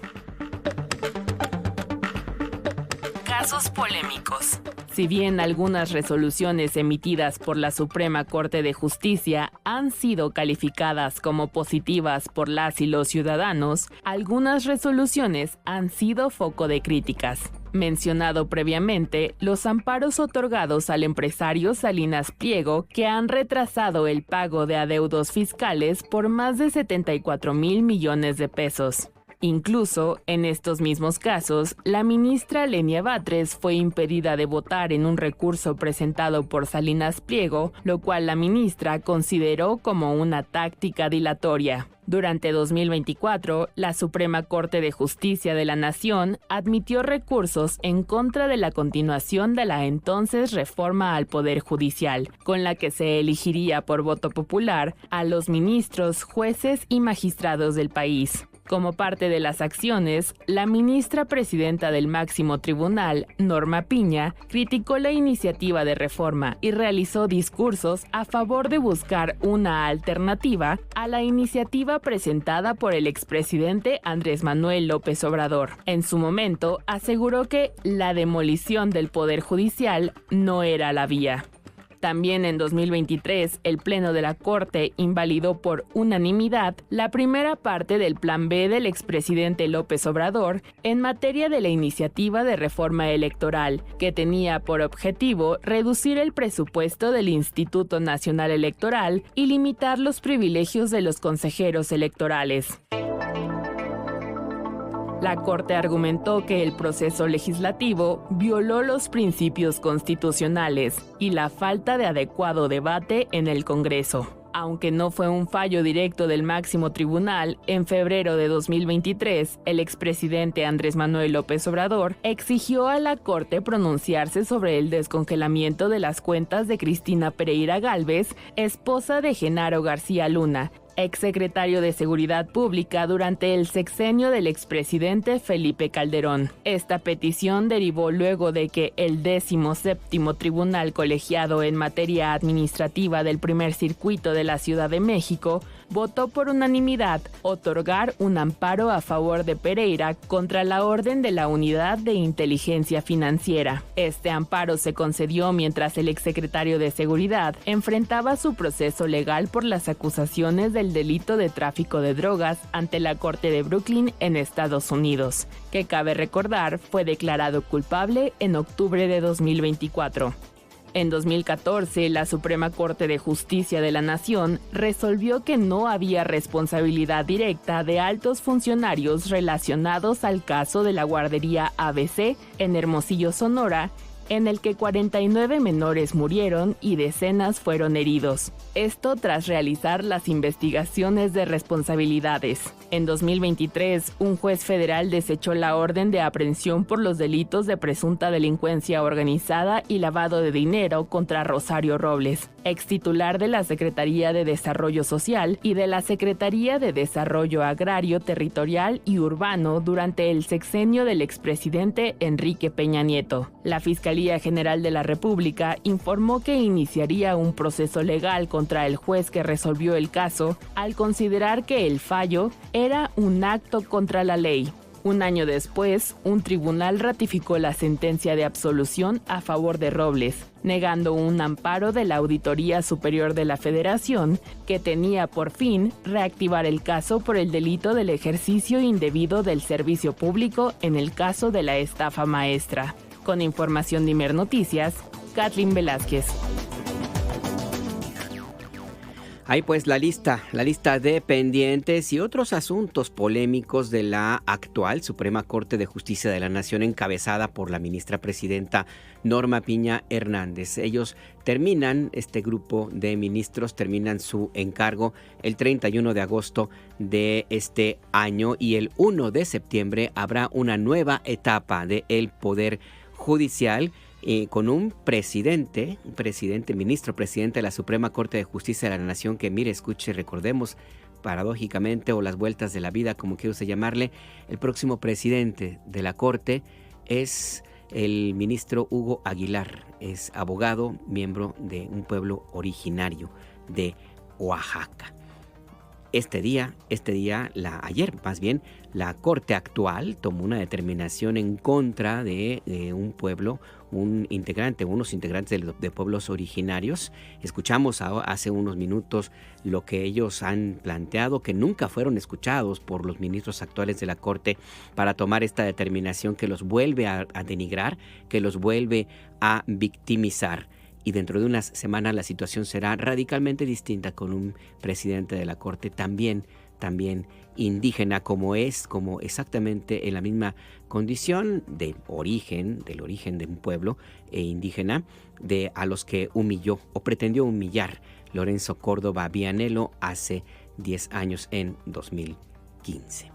Casos polémicos. Si bien algunas resoluciones emitidas por la Suprema Corte de Justicia han sido calificadas como positivas por las y los ciudadanos, algunas resoluciones han sido foco de críticas. Mencionado previamente, los amparos otorgados al empresario Salinas Pliego, que han retrasado el pago de adeudos fiscales por más de 74,000 millones de pesos. Incluso, en estos mismos casos, la ministra Lenia Batres fue impedida de votar en un recurso presentado por Salinas Pliego, lo cual la ministra consideró como una táctica dilatoria. Durante 2024, la Suprema Corte de Justicia de la Nación admitió recursos en contra de la continuación de la entonces reforma al Poder Judicial, con la que se elegiría por voto popular a los ministros, jueces y magistrados del país. Como parte de las acciones, la ministra presidenta del máximo tribunal, Norma Piña, criticó la iniciativa de reforma y realizó discursos a favor de buscar una alternativa a la iniciativa presentada por el expresidente Andrés Manuel López Obrador. En su momento, aseguró que la demolición del Poder Judicial no era la vía. También en 2023, el Pleno de la Corte invalidó por unanimidad la primera parte del Plan B del expresidente López Obrador en materia de la iniciativa de reforma electoral, que tenía por objetivo reducir el presupuesto del Instituto Nacional Electoral y limitar los privilegios de los consejeros electorales. La Corte argumentó que el proceso legislativo violó los principios constitucionales y la falta de adecuado debate en el Congreso. Aunque no fue un fallo directo del máximo tribunal, en febrero de 2023, el expresidente Andrés Manuel López Obrador exigió a la Corte pronunciarse sobre el descongelamiento de las cuentas de Cristina Pereira Gálvez, esposa de Genaro García Luna, exsecretario de Seguridad Pública durante el sexenio del expresidente Felipe Calderón. Esta petición derivó luego de que el 17º Tribunal Colegiado en Materia Administrativa del Primer Circuito de la Ciudad de México votó por unanimidad otorgar un amparo a favor de Pereira contra la orden de la Unidad de Inteligencia Financiera. Este amparo se concedió mientras el exsecretario de Seguridad enfrentaba su proceso legal por las acusaciones del delito de tráfico de drogas ante la Corte de Brooklyn en Estados Unidos, que cabe recordar fue declarado culpable en octubre de 2024. En 2014, la Suprema Corte de Justicia de la Nación resolvió que no había responsabilidad directa de altos funcionarios relacionados al caso de la guardería ABC en Hermosillo, Sonora, en el que 49 menores murieron y decenas fueron heridos. Esto tras realizar las investigaciones de responsabilidades. En 2023, un juez federal desechó la orden de aprehensión por los delitos de presunta delincuencia organizada y lavado de dinero contra Rosario Robles, ex titular de la Secretaría de Desarrollo Social y de la Secretaría de Desarrollo Agrario, Territorial y Urbano durante el sexenio del expresidente Enrique Peña Nieto. La Fiscalía General de la República informó que iniciaría un proceso legal contra el juez que resolvió el caso al considerar que el fallo era un acto contra la ley. Un año después, un tribunal ratificó la sentencia de absolución a favor de Robles, negando un amparo de la Auditoría Superior de la Federación que tenía por fin reactivar el caso por el delito del ejercicio indebido del servicio público en el caso de la estafa maestra. Con información de Imer Noticias, Kathleen Velázquez. Ahí pues la lista de pendientes y otros asuntos polémicos de la actual Suprema Corte de Justicia de la Nación, encabezada por la ministra presidenta Norma Piña Hernández. Ellos este grupo de ministros terminan su encargo el 31 de agosto de este año y el 1 de septiembre habrá una nueva etapa del Poder Judicial, con un ministro presidente de la Suprema Corte de Justicia de la Nación que, mire, escuche, recordemos, paradójicamente, o las vueltas de la vida, como quiera usted llamarle, el próximo presidente de la Corte es el ministro Hugo Aguilar. Es abogado, miembro de un pueblo originario de Oaxaca. Ayer, la Corte actual tomó una determinación en contra de unos integrantes de pueblos originarios. Escuchamos hace unos minutos lo que ellos han planteado, que nunca fueron escuchados por los ministros actuales de la Corte para tomar esta determinación que los vuelve a denigrar, que los vuelve a victimizar. Y dentro de unas semanas la situación será radicalmente distinta, con un presidente de la Corte también indígena, como exactamente en la misma condición del origen de un pueblo indígena a los que humilló o pretendió humillar Lorenzo Córdoba Vianello hace 10 años, en 2015.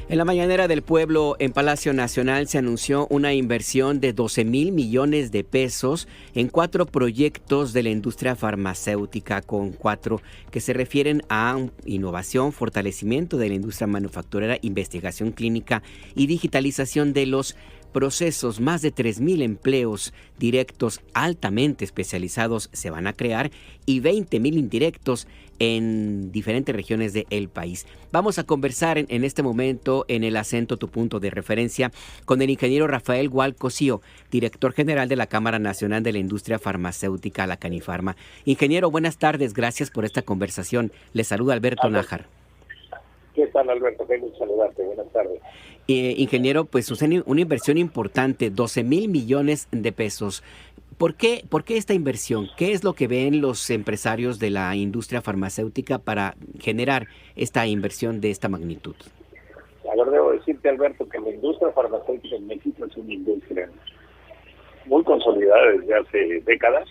En la mañanera del pueblo en Palacio Nacional se anunció una inversión de 12,000 millones de pesos en 4 proyectos de la industria farmacéutica, con 4 que se refieren a innovación, fortalecimiento de la industria manufacturera, investigación clínica y digitalización de los procesos. Más de 3,000 empleos directos altamente especializados se van a crear y 20,000 indirectos en diferentes regiones del país. Vamos a conversar en este momento en El Acento, tu punto de referencia, con el ingeniero Rafael Gual Cosío, director general de la Cámara Nacional de la Industria Farmacéutica, la Canifarma. Ingeniero, buenas tardes, gracias por esta conversación. Le saluda Alberto Nájar. ¿Qué tal, Alberto? Qué gusto saludarte. Buenas tardes. Ingeniero, pues una inversión importante, 12,000 millones de pesos. ¿Por qué esta inversión? ¿Qué es lo que ven los empresarios de la industria farmacéutica para generar esta inversión de esta magnitud? A ver, debo decirte, Alberto, que la industria farmacéutica en México es una industria muy consolidada desde hace décadas.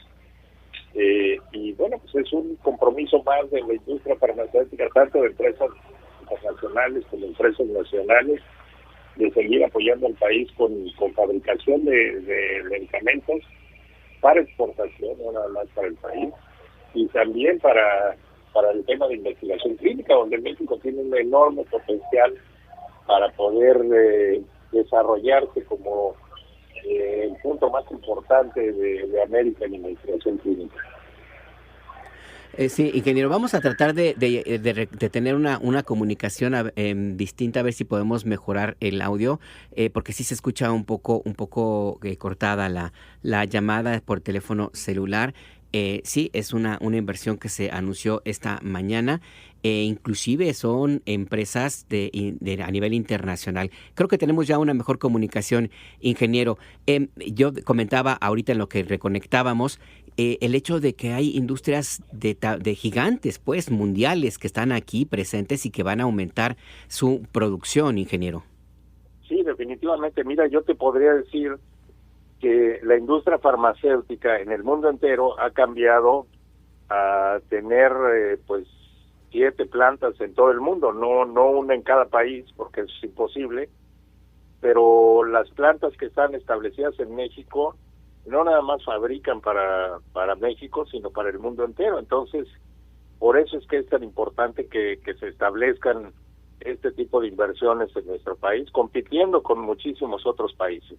Y bueno, pues es un compromiso más de la industria farmacéutica, tanto de empresas internacionales como empresas nacionales, de seguir apoyando al país con fabricación de medicamentos para exportación, no nada más para el país, y también para el tema de investigación clínica, donde México tiene un enorme potencial para poder desarrollarse como el punto más importante de América en investigación clínica. Sí, ingeniero, vamos a tratar de tener una comunicación distinta, a ver si podemos mejorar el audio, porque sí se escucha un poco cortada la llamada por teléfono celular. Sí, es una inversión que se anunció esta mañana, inclusive son empresas a nivel internacional. Creo que tenemos ya una mejor comunicación, ingeniero. Yo comentaba ahorita en lo que reconectábamos, el hecho de que hay industrias de gigantes, pues, mundiales que están aquí presentes y que van a aumentar su producción, ingeniero. Sí, definitivamente. Mira, yo te podría decir que la industria farmacéutica en el mundo entero ha cambiado a tener pues 7 plantas en todo el mundo, no una en cada país porque es imposible, pero las plantas que están establecidas en México no nada más fabrican para México, sino para el mundo entero. Entonces, por eso es que es tan importante que se establezcan este tipo de inversiones en nuestro país, compitiendo con muchísimos otros países.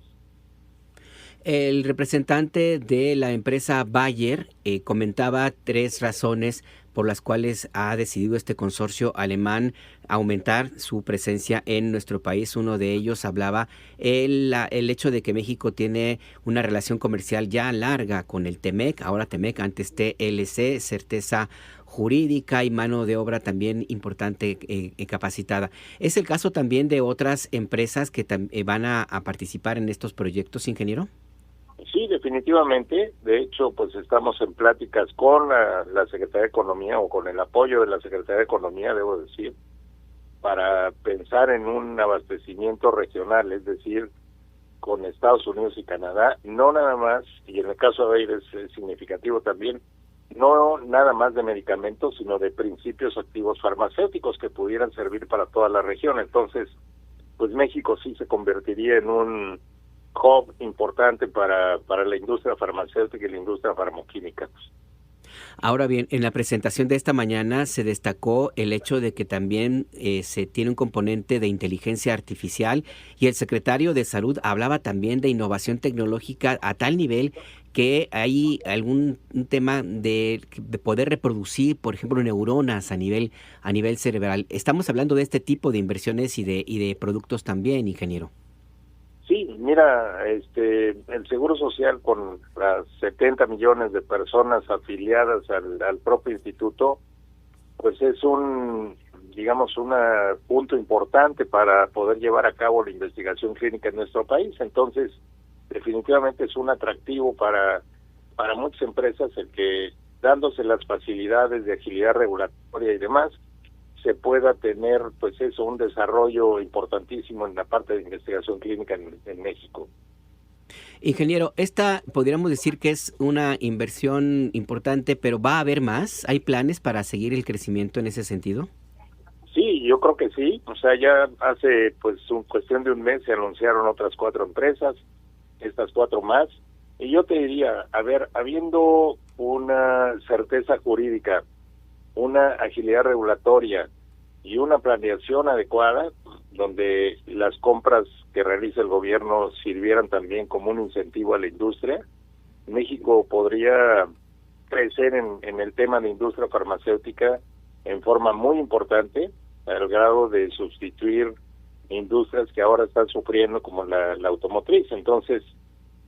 El representante de la empresa Bayer comentaba 3 razones por las cuales ha decidido este consorcio alemán aumentar su presencia en nuestro país. Uno de ellos hablaba el hecho de que México tiene una relación comercial ya larga con el TEMEC, ahora TEMEC, antes TLC, certeza jurídica y mano de obra también importante capacitada. ¿Es el caso también de otras empresas que van a participar en estos proyectos, ingeniero? Sí, definitivamente. De hecho, pues estamos en pláticas con la Secretaría de Economía, o con el apoyo de la Secretaría de Economía, debo decir, para pensar en un abastecimiento regional, es decir, con Estados Unidos y Canadá, no nada más, y en el caso de Bayer es significativo también, no nada más de medicamentos, sino de principios activos farmacéuticos que pudieran servir para toda la región. Entonces, pues México sí se convertiría en un hub importante para la industria farmacéutica y la industria farmacoquímica. Ahora bien, en la presentación de esta mañana se destacó el hecho de que también se tiene un componente de inteligencia artificial, y el secretario de Salud hablaba también de innovación tecnológica a tal nivel que hay algún tema de poder reproducir, por ejemplo, neuronas a nivel cerebral. Estamos hablando de este tipo de inversiones y de productos también, ingeniero. Sí, mira, el Seguro Social, con las 70 millones de personas afiliadas al propio instituto, pues es un punto importante para poder llevar a cabo la investigación clínica en nuestro país. Entonces, definitivamente es un atractivo para muchas empresas el que, dándose las facilidades de agilidad regulatoria y demás, se pueda tener, pues eso, un desarrollo importantísimo en la parte de investigación clínica en México. Ingeniero, esta podríamos decir que es una inversión importante, pero ¿va a haber más? ¿Hay planes para seguir el crecimiento en ese sentido? Sí, yo creo que sí. O sea, ya hace cuestión de un mes se anunciaron otras 4 empresas, estas 4 más. Y yo te diría, a ver, habiendo una certeza jurídica, una agilidad regulatoria y una planeación adecuada, donde las compras que realiza el gobierno sirvieran también como un incentivo a la industria, México podría crecer en el tema de industria farmacéutica en forma muy importante, al grado de sustituir industrias que ahora están sufriendo, como la automotriz. Entonces,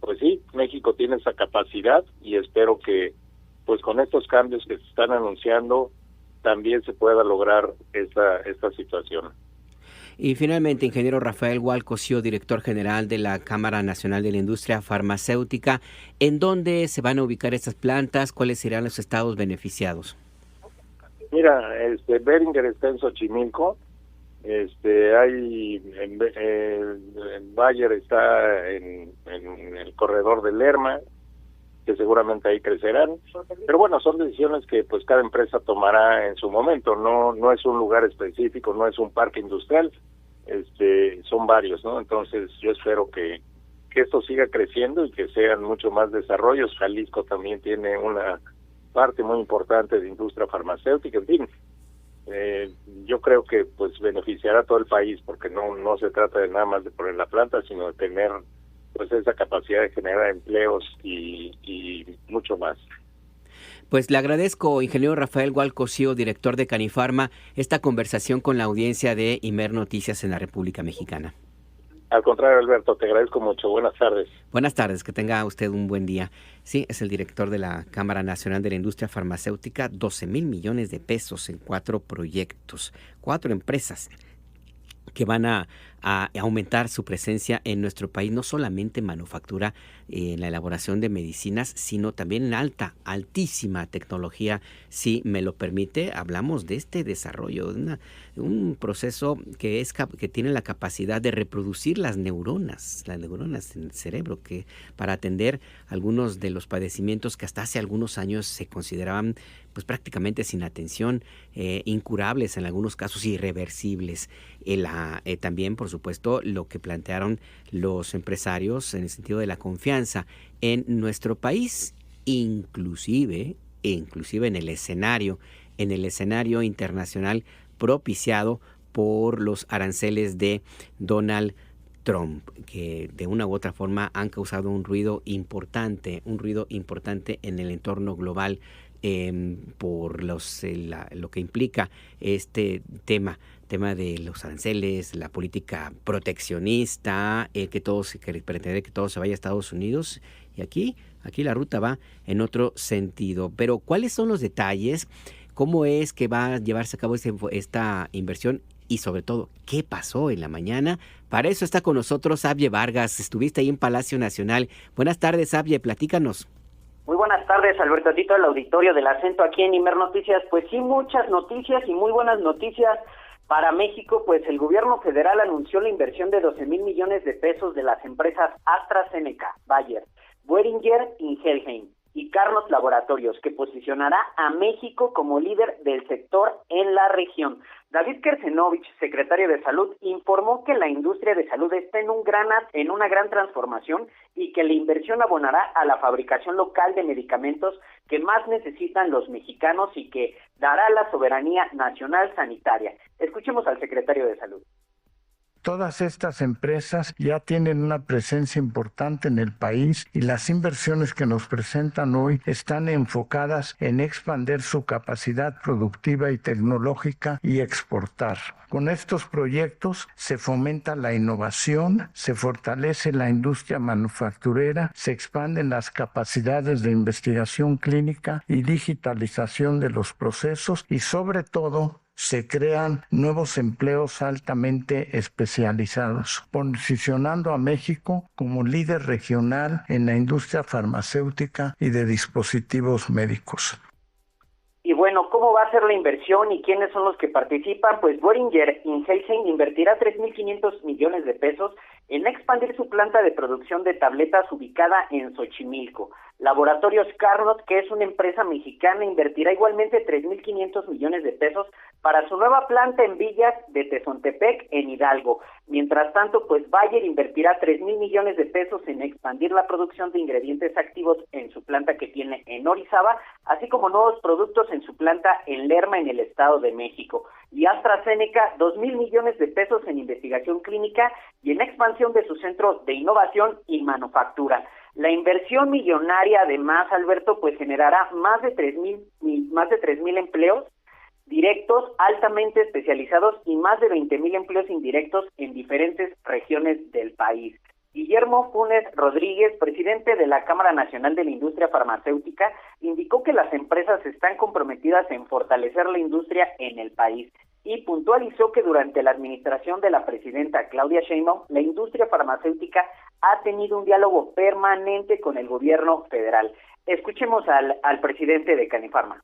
pues sí, México tiene esa capacidad, y espero que pues con estos cambios que se están anunciando también se pueda lograr esta situación. Y finalmente, ingeniero Rafael Hualco, director general de la Cámara Nacional de la Industria Farmacéutica, ¿en dónde se van a ubicar estas plantas? ¿Cuáles serán los estados beneficiados? Mira, Boehringer está en Xochimilco, hay Bayer está en el corredor de Lerma, que seguramente ahí crecerán, pero bueno, son decisiones que pues cada empresa tomará en su momento. No es un lugar específico, no es un parque industrial, son varios, ¿no? Entonces yo espero que esto siga creciendo y que sean mucho más desarrollos. Jalisco también tiene una parte muy importante de industria farmacéutica, en fin. Yo creo que pues beneficiará a todo el país, porque no se trata de nada más de poner la planta, sino de tener pues esa capacidad de generar empleos y mucho más. Pues le agradezco, ingeniero Rafael Gual-Cosío, director de Canifarma, esta conversación con la audiencia de Imer Noticias en la República Mexicana. Al contrario, Alberto, te agradezco mucho. Buenas tardes. Buenas tardes, que tenga usted un buen día. Sí, es el director de la Cámara Nacional de la Industria Farmacéutica, 12,000 millones de pesos en 4 proyectos, 4 empresas que van a aumentar su presencia en nuestro país, no solamente en manufactura, en la elaboración de medicinas, sino también en altísima tecnología. Si me lo permite, hablamos de este desarrollo, de un proceso que tiene la capacidad de reproducir las neuronas en el cerebro, que para atender algunos de los padecimientos que hasta hace algunos años se consideraban pues prácticamente sin atención, incurables, en algunos casos irreversibles. También, por supuesto, lo que plantearon los empresarios en el sentido de la confianza en nuestro país, inclusive en el escenario internacional propiciado por los aranceles de Donald Trump, que de una u otra forma han causado un ruido importante en el entorno global, por lo que implica este tema de los aranceles, la política proteccionista, que pretende que todo se vaya a Estados Unidos, y aquí la ruta va en otro sentido. Pero ¿cuáles son los detalles? ¿Cómo es que va a llevarse a cabo esta inversión? Y sobre todo, ¿qué pasó en la mañana? Para eso está con nosotros Abye Vargas. Estuviste ahí en Palacio Nacional. Buenas tardes, Abye, platícanos. Muy buenas tardes, Alberto, a ti todo el auditorio del Acento aquí en Imer Noticias. Pues sí, muchas noticias y muy buenas noticias para México, pues el gobierno federal anunció la inversión de 12,000 millones de pesos de las empresas AstraZeneca, Bayer, Boehringer Ingelheim y Carlos Laboratorios, que posicionará a México como líder del sector en la región. David Kersenovich, secretario de Salud, informó que la industria de salud está en una gran transformación y que la inversión abonará a la fabricación local de medicamentos que más necesitan los mexicanos y que dará la soberanía nacional sanitaria. Escuchemos al secretario de Salud. Todas estas empresas ya tienen una presencia importante en el país y las inversiones que nos presentan hoy están enfocadas en expandir su capacidad productiva y tecnológica y exportar. Con estos proyectos se fomenta la innovación, se fortalece la industria manufacturera, se expanden las capacidades de investigación clínica y digitalización de los procesos y sobre todo se crean nuevos empleos altamente especializados, posicionando a México como líder regional en la industria farmacéutica y de dispositivos médicos. Y bueno, ¿cómo va a ser la inversión y quiénes son los que participan? Pues Boehringer Ingelheim invertirá 3,500 millones de pesos en expandir su planta de producción de tabletas ubicada en Xochimilco. Laboratorios Carnot, que es una empresa mexicana, invertirá igualmente 3,500 millones de pesos para su nueva planta en Villas de Tezontepec, en Hidalgo. Mientras tanto, pues Bayer invertirá 3,000 millones de pesos en expandir la producción de ingredientes activos en su planta que tiene en Orizaba, así como nuevos productos en su planta en Lerma, en el Estado de México. Y AstraZeneca, 2,000 millones de pesos en investigación clínica y en expansión de su centro de innovación y manufactura. La inversión millonaria, además, Alberto, pues generará más de 3,000 empleos directos altamente especializados y más de 20,000 empleos indirectos en diferentes regiones del país. Guillermo Funes Rodríguez, presidente de la Cámara Nacional de la Industria Farmacéutica, indicó que las empresas están comprometidas en fortalecer la industria en el país y puntualizó que durante la administración de la presidenta Claudia Sheinbaum, la industria farmacéutica ha tenido un diálogo permanente con el gobierno federal. Escuchemos al presidente de Canifarma.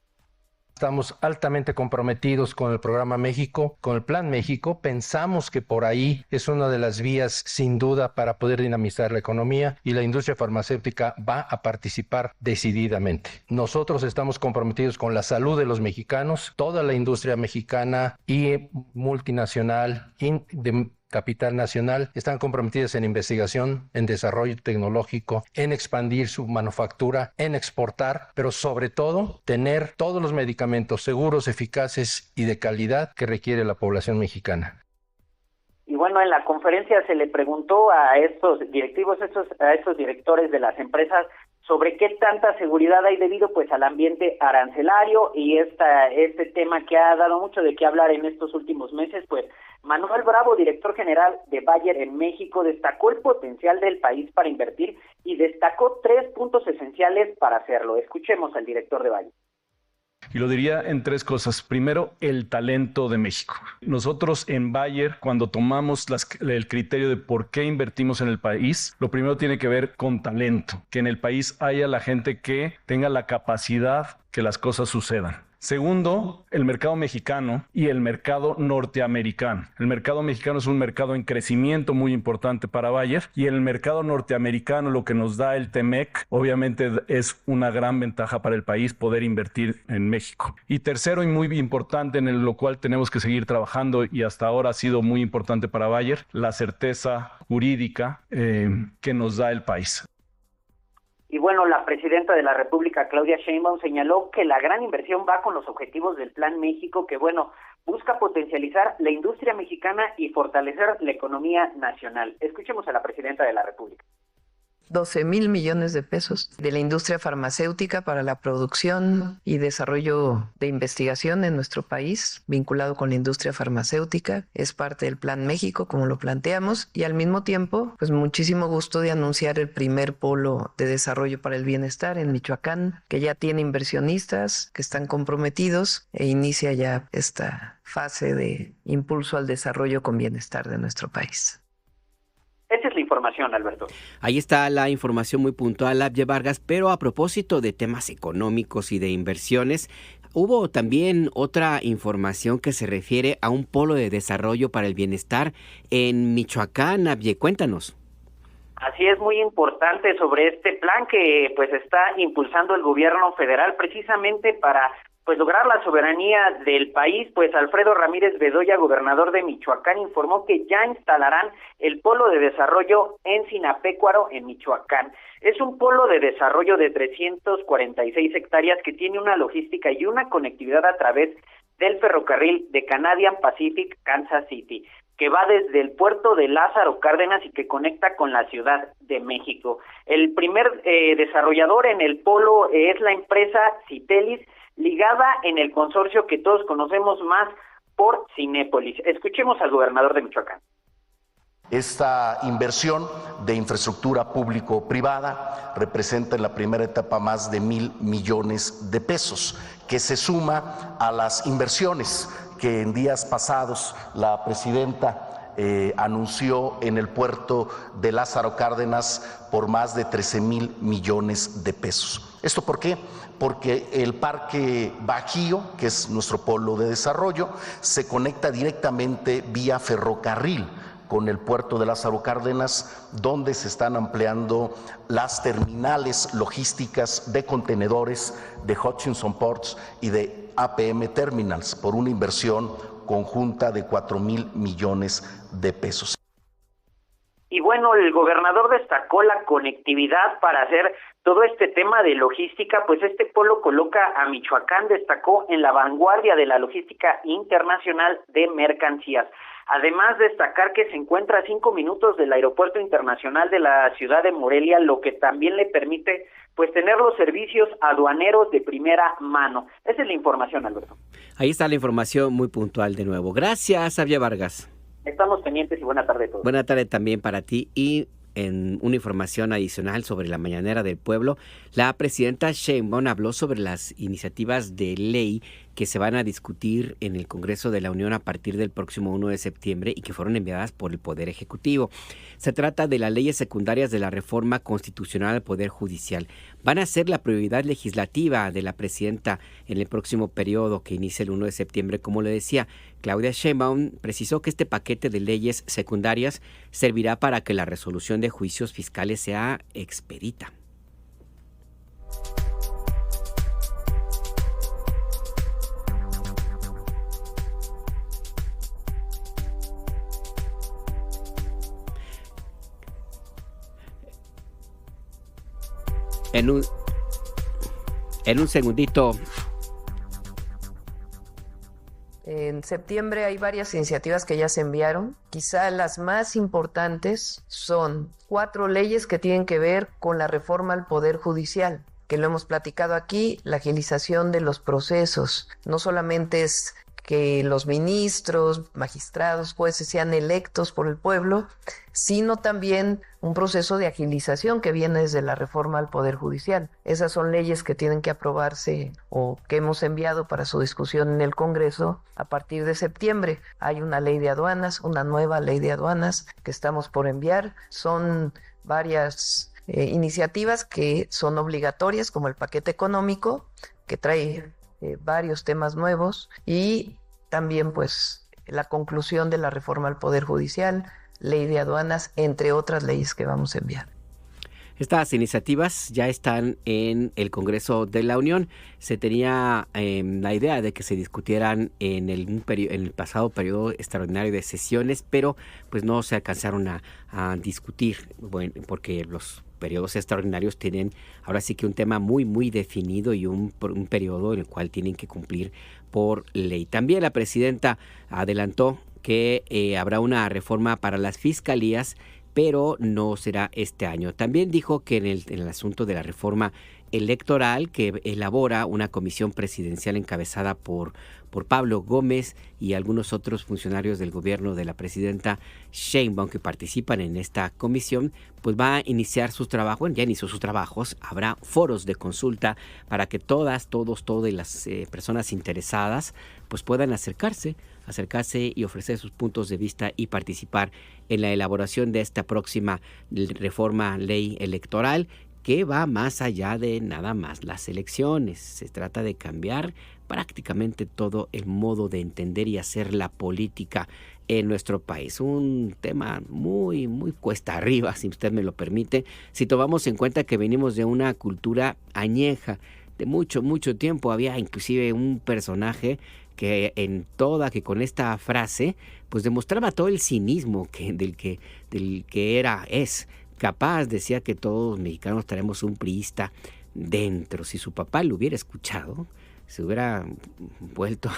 Estamos altamente comprometidos con el programa México, con el Plan México. Pensamos que por ahí es una de las vías, sin duda, para poder dinamizar la economía y la industria farmacéutica va a participar decididamente. Nosotros estamos comprometidos con la salud de los mexicanos, toda la industria mexicana y multinacional de capital nacional, están comprometidas en investigación, en desarrollo tecnológico, en expandir su manufactura, en exportar, pero sobre todo tener todos los medicamentos seguros, eficaces y de calidad que requiere la población mexicana. Y bueno, en la conferencia se le preguntó a estos directivos, a estos directores de las empresas sobre qué tanta seguridad hay debido pues al ambiente arancelario y este tema que ha dado mucho de qué hablar en estos últimos meses. Pues Manuel Bravo, director general de Bayer en México, destacó el potencial del país para invertir y destacó 3 puntos esenciales para hacerlo. Escuchemos al director de Bayer. Y lo diría en 3 cosas. Primero, el talento de México. Nosotros en Bayer, cuando tomamos el criterio de por qué invertimos en el país, lo primero tiene que ver con talento, que en el país haya la gente que tenga la capacidad que las cosas sucedan. Segundo, el mercado mexicano y el mercado norteamericano. El mercado mexicano es un mercado en crecimiento muy importante para Bayer y el mercado norteamericano, lo que nos da el TEMEC, obviamente es una gran ventaja para el país poder invertir en México. Y tercero y muy importante, en lo cual tenemos que seguir trabajando y hasta ahora ha sido muy importante para Bayer, la certeza jurídica que nos da el país. Y bueno, la presidenta de la República, Claudia Sheinbaum, señaló que la gran inversión va con los objetivos del Plan México, que bueno, busca potencializar la industria mexicana y fortalecer la economía nacional. Escuchemos a la presidenta de la República. 12,000 millones de pesos de la industria farmacéutica para la producción y desarrollo de investigación en nuestro país, vinculado con la industria farmacéutica. Es parte del Plan México, como lo planteamos, y al mismo tiempo, pues muchísimo gusto de anunciar el primer polo de desarrollo para el bienestar en Michoacán, que ya tiene inversionistas que están comprometidos e inicia ya esta fase de impulso al desarrollo con bienestar de nuestro país. Esa es la información, Alberto. Ahí está la información muy puntual, Abye Vargas, pero a propósito de temas económicos y de inversiones, hubo también otra información que se refiere a un polo de desarrollo para el bienestar en Michoacán. Abye, cuéntanos. Así es, muy importante sobre este plan que pues está impulsando el gobierno federal precisamente para pues lograr la soberanía del país. Pues Alfredo Ramírez Bedoya, gobernador de Michoacán, informó que ya instalarán el polo de desarrollo en Sinapecuaro, en Michoacán. Es un polo de desarrollo de 346 hectáreas que tiene una logística y una conectividad a través del ferrocarril de Canadian Pacific Kansas City, que va desde el puerto de Lázaro Cárdenas y que conecta con la Ciudad de México. El primer desarrollador en el polo es la empresa Citelis, ligada en el consorcio que todos conocemos más por Cinépolis. Escuchemos al gobernador de Michoacán. Esta inversión de infraestructura público-privada representa en la primera etapa más de 1,000 millones de pesos, que se suma a las inversiones que en días pasados la presidenta anunció en el puerto de Lázaro Cárdenas por más de 13,000 millones de pesos. ¿Esto por qué? Porque el Parque Bajío, que es nuestro polo de desarrollo, se conecta directamente vía ferrocarril con el puerto de Lázaro Cárdenas, donde se están ampliando las terminales logísticas de contenedores de Hutchinson Ports y de APM Terminals por una inversión conjunta de 4,000 millones de pesos. Y bueno, el gobernador destacó la conectividad para hacer todo este tema de logística, pues este polo coloca a Michoacán, destacó, en la vanguardia de la logística internacional de mercancías. Además, destacar que se encuentra a 5 minutos del Aeropuerto Internacional de la ciudad de Morelia, lo que también le permite pues tener los servicios aduaneros de primera mano. Esa es la información, Alberto. Ahí está la información muy puntual de nuevo. Gracias, Abye Vargas. Estamos pendientes y buena tarde a todos. Buena tarde también para ti. Y en una información adicional sobre la Mañanera del Pueblo, la presidenta Sheinbaum habló sobre las iniciativas de ley que se van a discutir en el Congreso de la Unión a partir del próximo 1 de septiembre y que fueron enviadas por el Poder Ejecutivo. Se trata de las leyes secundarias de la reforma constitucional al Poder Judicial. Van a ser la prioridad legislativa de la presidenta en el próximo periodo que inicia el 1 de septiembre. Como le decía, Claudia Sheinbaum precisó que este paquete de leyes secundarias servirá para que la resolución de juicios fiscales sea expedita. En un segundito. En septiembre hay varias iniciativas que ya se enviaron. Quizá las más importantes son 4 leyes que tienen que ver con la reforma al Poder Judicial, que lo hemos platicado aquí, la agilización de los procesos. No solamente es que los ministros, magistrados, jueces sean electos por el pueblo, sino también un proceso de agilización que viene desde la reforma al Poder Judicial. Esas son leyes que tienen que aprobarse o que hemos enviado para su discusión en el Congreso a partir de septiembre. Hay una ley de aduanas, una nueva ley de aduanas que estamos por enviar. Son varias iniciativas que son obligatorias, como el paquete económico, que trae varios temas nuevos, y también pues la conclusión de la reforma al Poder Judicial, ley de aduanas, entre otras leyes que vamos a enviar. Estas iniciativas ya están en el Congreso de la Unión. Se tenía la idea de que se discutieran en el pasado periodo extraordinario de sesiones, pero pues no se alcanzaron a discutir, bueno, porque los periodos extraordinarios tienen ahora sí que un tema muy muy definido y un periodo en el cual tienen que cumplir por ley. También la presidenta adelantó que habrá una reforma para las fiscalías, pero no será este año. También dijo que en el asunto de la reforma electoral, que elabora una comisión presidencial encabezada por Pablo Gómez y algunos otros funcionarios del gobierno de la presidenta Sheinbaum que participan en esta comisión, pues va a iniciar sus trabajos, ya inició sus trabajos, habrá foros de consulta para que todas las personas interesadas pues puedan acercarse y ofrecer sus puntos de vista y participar en la elaboración de esta próxima reforma ley electoral, que va más allá de nada más las elecciones. Se trata de cambiar prácticamente todo el modo de entender y hacer la política en nuestro país. Un tema muy, muy cuesta arriba, si usted me lo permite, si tomamos en cuenta que venimos de una cultura añeja, de mucho, mucho tiempo. Había inclusive un personaje que con esta frase, pues demostraba todo el cinismo del que es capaz. Decía que todos los mexicanos tenemos un priista dentro. Si su papá lo hubiera escuchado, se hubiera vuelto,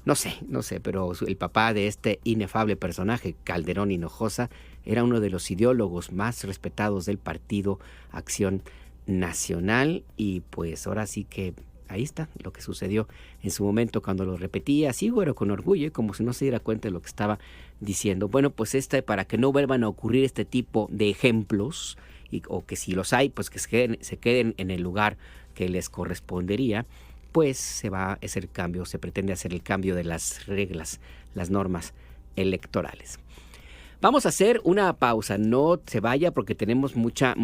no sé, pero el papá de este inefable personaje, Calderón Hinojosa, era uno de los ideólogos más respetados del Partido Acción Nacional, y pues ahora sí que ahí está lo que sucedió en su momento cuando lo repetía así, bueno, con orgullo, como si no se diera cuenta de lo que estaba diciendo. Bueno, pues para que no vuelvan a ocurrir este tipo de ejemplos, o que si los hay, pues que se queden en el lugar que les correspondería, pues se pretende hacer el cambio de las reglas, las normas electorales. Vamos a hacer una pausa, no se vaya porque tenemos mucha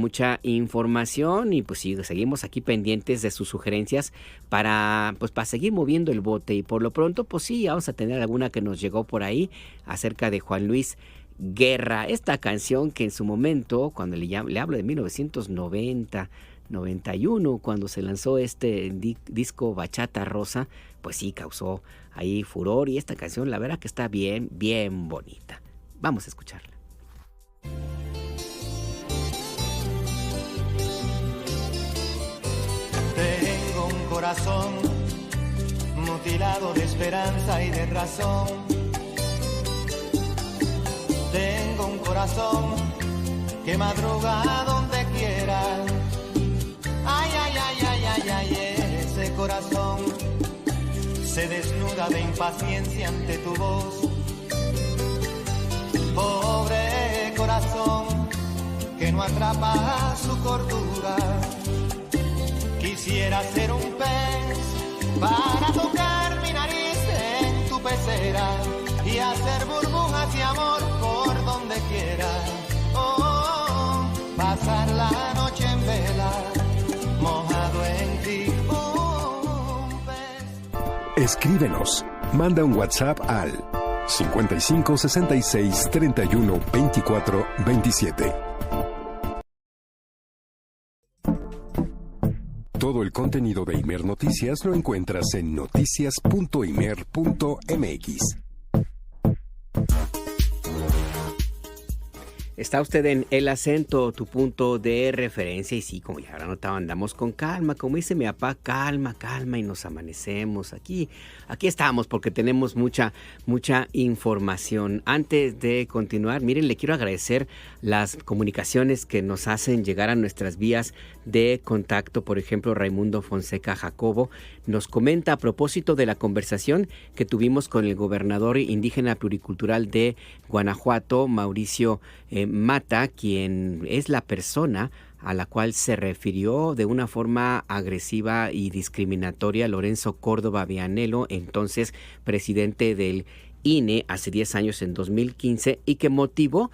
información, y pues sí, seguimos aquí pendientes de sus sugerencias para seguir moviendo el bote. Y por lo pronto, pues sí, vamos a tener alguna que nos llegó por ahí acerca de Juan Luis Guerra, esta canción que en su momento, cuando le hablo de 1990-91, cuando se lanzó este disco Bachata Rosa, pues sí causó ahí furor, y esta canción la verdad que está bien, bien bonita. Vamos a escucharla. Tengo un corazón mutilado de esperanza y de razón. Tengo un corazón que madruga donde quiera. Ay, ay, ay, ay, ay, ay, ese corazón se desnuda de impaciencia ante tu voz. Pobre corazón que no atrapa su cordura. Quisiera ser un pez para tocar mi nariz en tu pecera y hacer burbujas de amor por donde quiera. Oh, pasar la noche en vela, mojado en ti, un pez. Escríbenos, manda un WhatsApp al 55 66 31 24 27. Todo el contenido de Imer Noticias lo encuentras en noticias.imer.mx. Está usted en El Acento, tu punto de referencia. Y sí, como ya habrá notado, andamos con calma. Como dice mi papá, calma, calma, y nos amanecemos. Aquí estamos porque tenemos mucha información. Antes de continuar, miren, le quiero agradecer las comunicaciones que nos hacen llegar a nuestras vías de contacto. Por ejemplo, Raimundo Fonseca Jacobo nos comenta a propósito de la conversación que tuvimos con el gobernador indígena pluricultural de Guanajuato, Mauricio Mata, quien es la persona a la cual se refirió de una forma agresiva y discriminatoria Lorenzo Córdoba Vianello, entonces presidente del INE hace 10 años, en 2015, y que motivó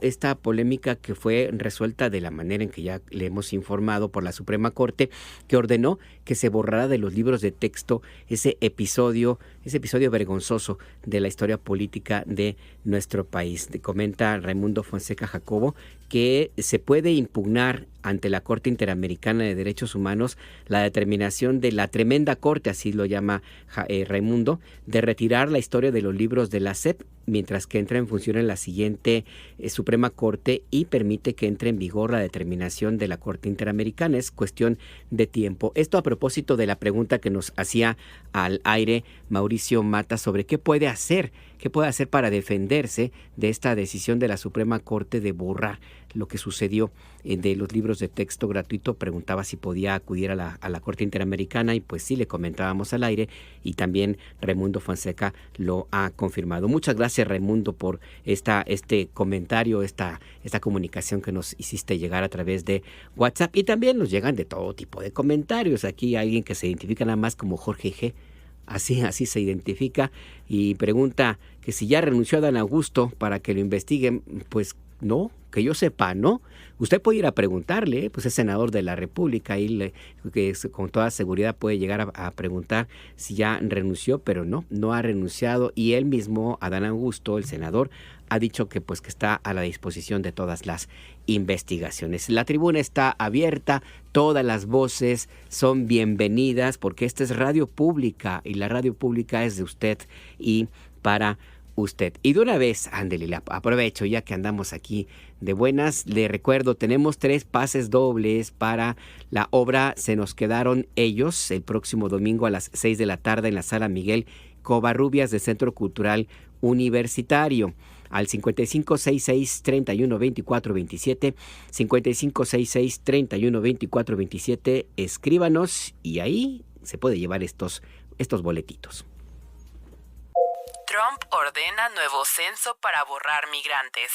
esta polémica que fue resuelta de la manera en que ya le hemos informado por la Suprema Corte, que ordenó que se borrara de los libros de texto ese episodio vergonzoso de la historia política de nuestro país. Comenta Raimundo Fonseca Jacobo que se puede impugnar ante la Corte Interamericana de Derechos Humanos la determinación de la tremenda Corte, así lo llama Raimundo, de retirar la historia de los libros de la SEP, mientras que entra en función en la siguiente Suprema Corte y permite que entre en vigor la determinación de la Corte Interamericana. Es cuestión de tiempo. Esto a propósito de la pregunta que nos hacía al aire Mauricio Mata sobre qué puede hacer para defenderse de esta decisión de la Suprema Corte de borrar lo que sucedió de los libros de texto gratuito. Preguntaba si podía acudir a la Corte Interamericana y pues sí, le comentábamos al aire, y también Raimundo Fonseca lo ha confirmado. Muchas gracias, Raimundo, por este comentario, esta comunicación que nos hiciste llegar a través de WhatsApp, y también nos llegan de todo tipo de comentarios. Aquí hay alguien que se identifica nada más como Jorge G. Así se identifica y pregunta que si ya renunció a Dan Augusto para que lo investiguen. Pues no, que yo sepa, ¿no? Usted puede ir a preguntarle, pues es senador de la República y que con toda seguridad puede llegar a preguntar si ya renunció, pero no ha renunciado, y él mismo, Adán Augusto, el senador, ha dicho que pues que está a la disposición de todas las investigaciones. La tribuna está abierta, todas las voces son bienvenidas porque esta es radio pública y la radio pública es de usted y para usted. Y de una vez, ándele, aprovecho ya que andamos aquí de buenas, le recuerdo, tenemos 3 pases dobles para la obra Se nos quedaron ellos, el próximo domingo a las 6 de la tarde en la Sala Miguel Covarrubias del Centro Cultural Universitario. Al 5566-312427, 5566-312427, escríbanos y ahí se puede llevar estos boletitos. Trump ordena nuevo censo para borrar migrantes.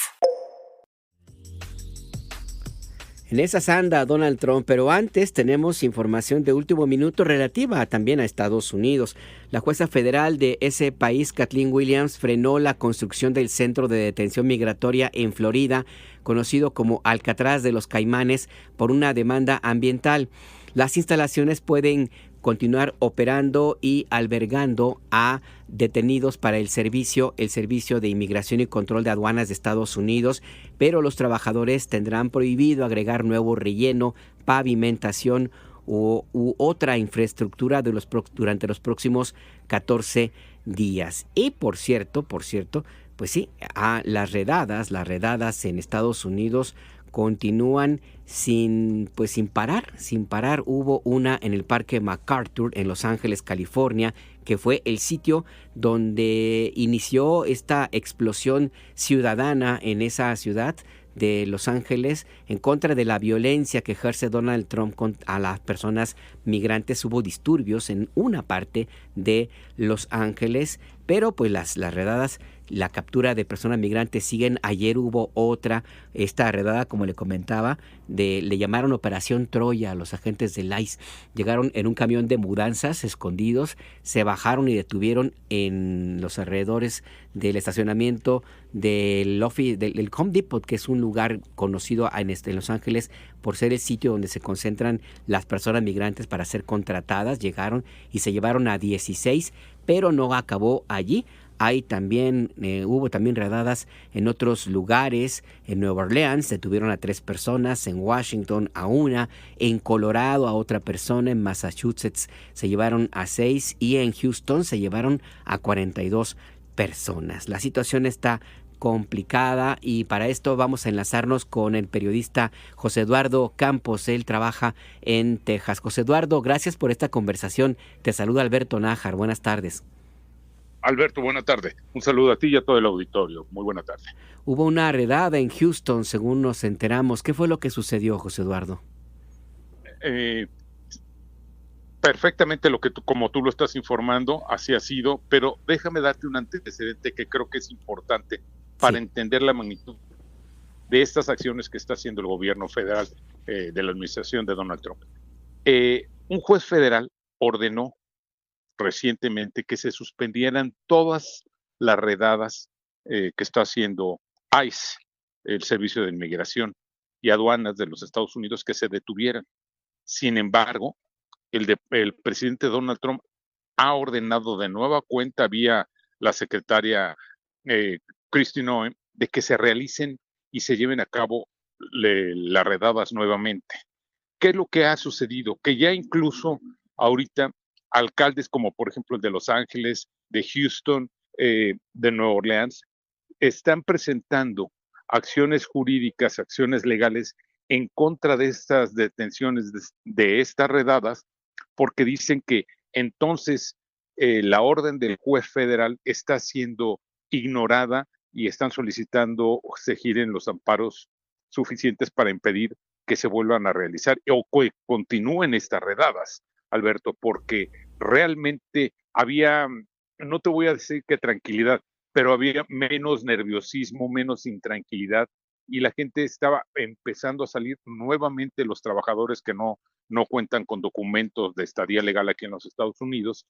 En esas anda Donald Trump, pero antes tenemos información de último minuto relativa también a Estados Unidos. La jueza federal de ese país, Kathleen Williams, frenó la construcción del centro de detención migratoria en Florida, conocido como Alcatraz de los Caimanes, por una demanda ambiental. Las instalaciones pueden continuar operando y albergando a detenidos para el Servicio de Inmigración y Control de Aduanas de Estados Unidos, pero los trabajadores tendrán prohibido agregar nuevo relleno, pavimentación u otra infraestructura durante los próximos 14 días. Y por cierto, pues sí, las redadas en Estados Unidos continúan sin parar. Hubo una en el Parque MacArthur en Los Ángeles, California, que fue el sitio donde inició esta explosión ciudadana en esa ciudad de Los Ángeles en contra de la violencia que ejerce Donald Trump a las personas migrantes. Hubo disturbios en una parte de Los Ángeles, pero pues las redadas, la captura de personas migrantes siguen. Ayer hubo esta redada, como le comentaba, le llamaron Operación Troya a los agentes del ICE. Llegaron en un camión de mudanzas escondidos, se bajaron y detuvieron en los alrededores del estacionamiento del Home Depot, que es un lugar conocido en Los Ángeles por ser el sitio donde se concentran las personas migrantes para ser contratadas. Llegaron y se llevaron a 16, pero no acabó allí. Hubo también redadas en otros lugares. En Nueva Orleans detuvieron a 3 personas, en Washington a 1, en Colorado a otra persona, en Massachusetts se llevaron a 6 y en Houston se llevaron a 42 personas. La situación está complicada, y para esto vamos a enlazarnos con el periodista José Eduardo Campos. Él trabaja en Texas. José Eduardo, gracias por esta conversación. Te saluda Alberto Nájar. Buenas tardes. Alberto, buena tarde. Un saludo a ti y a todo el auditorio. Muy buena tarde. Hubo una redada en Houston, según nos enteramos. ¿Qué fue lo que sucedió, José Eduardo? Perfectamente como tú lo estás informando, así ha sido, pero déjame darte un antecedente que creo que es importante para entender la magnitud de estas acciones que está haciendo el gobierno federal de la administración de Donald Trump. Un juez federal ordenó recientemente que se suspendieran todas las redadas que está haciendo ICE, el Servicio de Inmigración y Aduanas de los Estados Unidos, que se detuvieran. Sin embargo, el presidente Donald Trump ha ordenado de nueva cuenta vía la secretaria Kristi Noem de que se realicen y se lleven a cabo las redadas nuevamente. ¿Qué es lo que ha sucedido? Que ya incluso ahorita alcaldes como por ejemplo el de Los Ángeles, de Houston, de Nueva Orleans, están presentando acciones jurídicas, acciones legales en contra de estas detenciones, de estas redadas, porque dicen que entonces la orden del juez federal está siendo ignorada y están solicitando se giren los amparos suficientes para impedir que se vuelvan a realizar o que continúen estas redadas, Alberto, porque realmente había, no te voy a decir que tranquilidad, pero había menos nerviosismo, menos intranquilidad, y la gente estaba empezando a salir nuevamente, los trabajadores que no cuentan con documentos de estadía legal aquí en los Estados Unidos,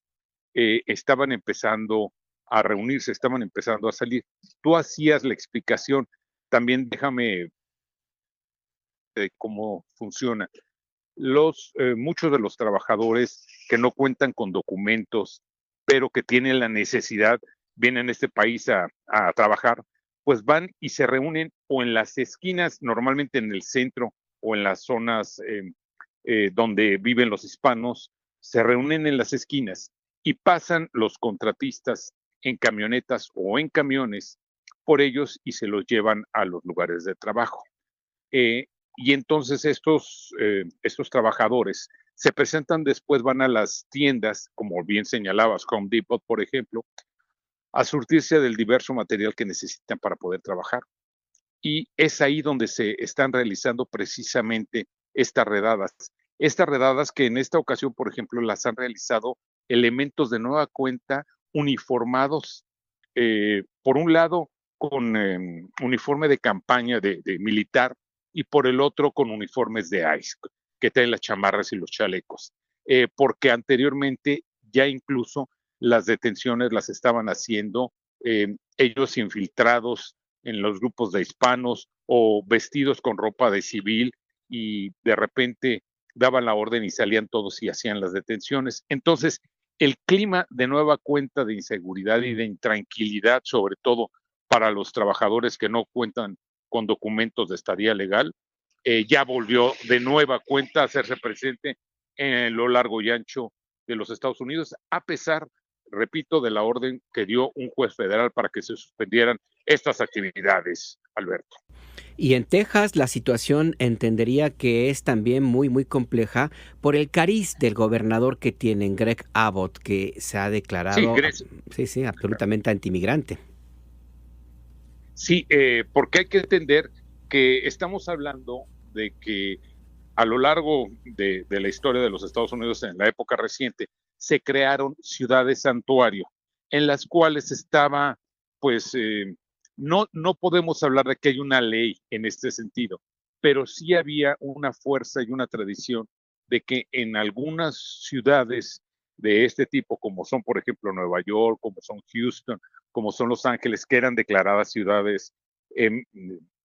estaban empezando a reunirse, estaban empezando a salir. Tú hacías la explicación, también déjame cómo funciona. Muchos de los trabajadores que no cuentan con documentos, pero que tienen la necesidad, vienen a este país a trabajar, pues van y se reúnen o en las esquinas, normalmente en el centro o en las zonas donde viven los hispanos, se reúnen en las esquinas y pasan los contratistas en camionetas o en camiones por ellos y se los llevan a los lugares de trabajo. Y entonces estos trabajadores se presentan después, van a las tiendas, como bien señalabas, Home Depot, por ejemplo, a surtirse del diverso material que necesitan para poder trabajar. Y es ahí donde se están realizando precisamente estas redadas que en esta ocasión, por ejemplo, las han realizado elementos de nueva cuenta uniformados, por un lado con uniforme de campaña de militar y por el otro con uniformes de ICE, que traen las chamarras y los chalecos, porque anteriormente ya incluso las detenciones las estaban haciendo ellos infiltrados en los grupos de hispanos o vestidos con ropa de civil y de repente daban la orden y salían todos y hacían las detenciones. Entonces, el clima de nueva cuenta de inseguridad y de intranquilidad, sobre todo para los trabajadores que no cuentan con documentos de estadía legal, ya volvió de nueva cuenta a hacerse presente en lo largo y ancho de los Estados Unidos, a pesar, repito, de la orden que dio un juez federal para que se suspendieran estas actividades, Alberto. Y en Texas la situación entendería que es también muy, muy compleja por el cariz del gobernador que tienen, Greg Abbott, que se ha declarado absolutamente antimigrante. Sí, porque hay que entender que estamos hablando de que a lo largo de la historia de los Estados Unidos, en la época reciente, se crearon ciudades santuario, en las cuales estaba, pues, no podemos hablar de que hay una ley en este sentido, pero sí había una fuerza y una tradición de que en algunas ciudades de este tipo, como son, por ejemplo, Nueva York, como son Houston, como son Los Ángeles, que eran declaradas ciudades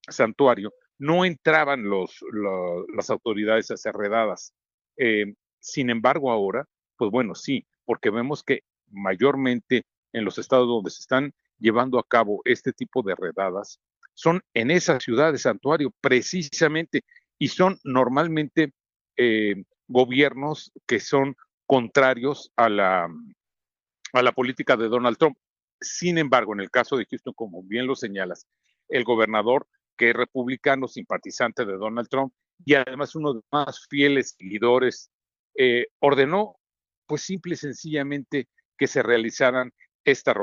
santuario, no entraban las autoridades a hacer redadas. Sin embargo, ahora, pues bueno, sí, porque vemos que mayormente en los estados donde se están llevando a cabo este tipo de redadas, son en esas ciudades santuario precisamente, y son normalmente gobiernos que son contrarios a la política de Donald Trump. Sin embargo, en el caso de Houston, como bien lo señalas, el gobernador, que es republicano, simpatizante de Donald Trump, y además uno de los más fieles seguidores, ordenó, pues simple y sencillamente, que se realizaran estas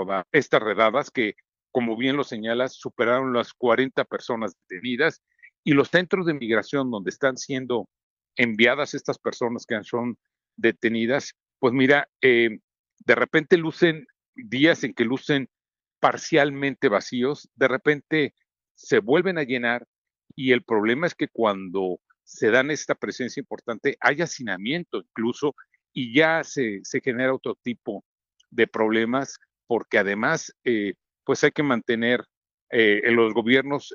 redadas que, como bien lo señalas, superaron las 40 personas detenidas, y los centros de migración donde están siendo enviadas estas personas que son detenidas, pues mira, de repente lucen días en que lucen parcialmente vacíos, de repente se vuelven a llenar, y el problema es que cuando se dan esta presencia importante hay hacinamiento incluso, y ya se genera otro tipo de problemas, porque además pues hay que mantener en los gobiernos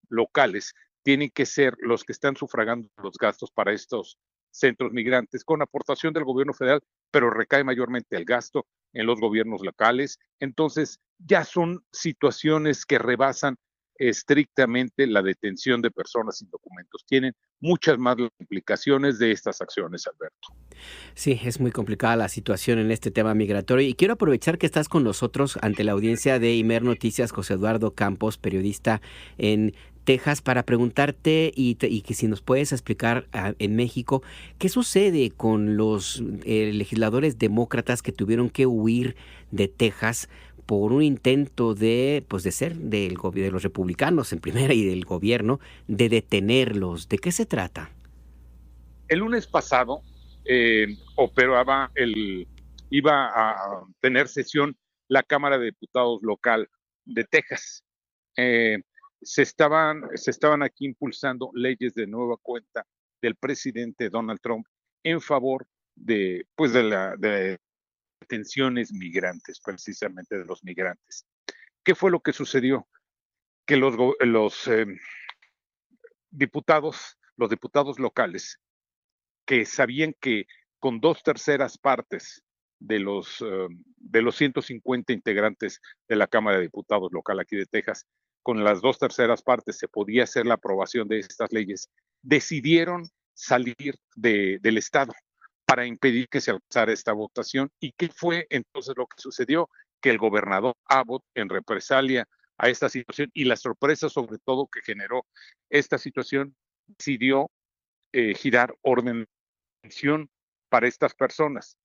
locales, tienen que ser los que están sufragando los gastos para estos centros migrantes, con aportación del gobierno federal, pero recae mayormente el gasto en los gobiernos locales. Entonces, ya son situaciones que rebasan estrictamente la detención de personas sin documentos. Tienen muchas más implicaciones de estas acciones, Alberto. Sí, es muy complicada la situación en este tema migratorio, y quiero aprovechar que estás con nosotros ante la audiencia de Imer Noticias, José Eduardo Campos, periodista en Texas, para preguntarte y que si nos puedes explicar en México qué sucede con los legisladores demócratas que tuvieron que huir de Texas por un intento de ser de los republicanos en primera y del gobierno de detenerlos. ¿De qué se trata? El lunes pasado iba a tener sesión la Cámara de Diputados local de Texas. Se estaban aquí impulsando leyes de nueva cuenta del presidente Donald Trump en favor de detenciones migrantes, precisamente de los migrantes. ¿Qué fue lo que sucedió? Que los diputados locales, que sabían que con 2/3 partes de los 150 integrantes de la Cámara de Diputados local aquí de Texas, con las 2/3 partes se podía hacer la aprobación de estas leyes, decidieron salir del estado para impedir que se alcanzara esta votación. ¿Y qué fue entonces lo que sucedió? Que el gobernador Abbott, en represalia a esta situación y la sorpresa sobre todo que generó esta situación, decidió girar orden de detención para estas personas.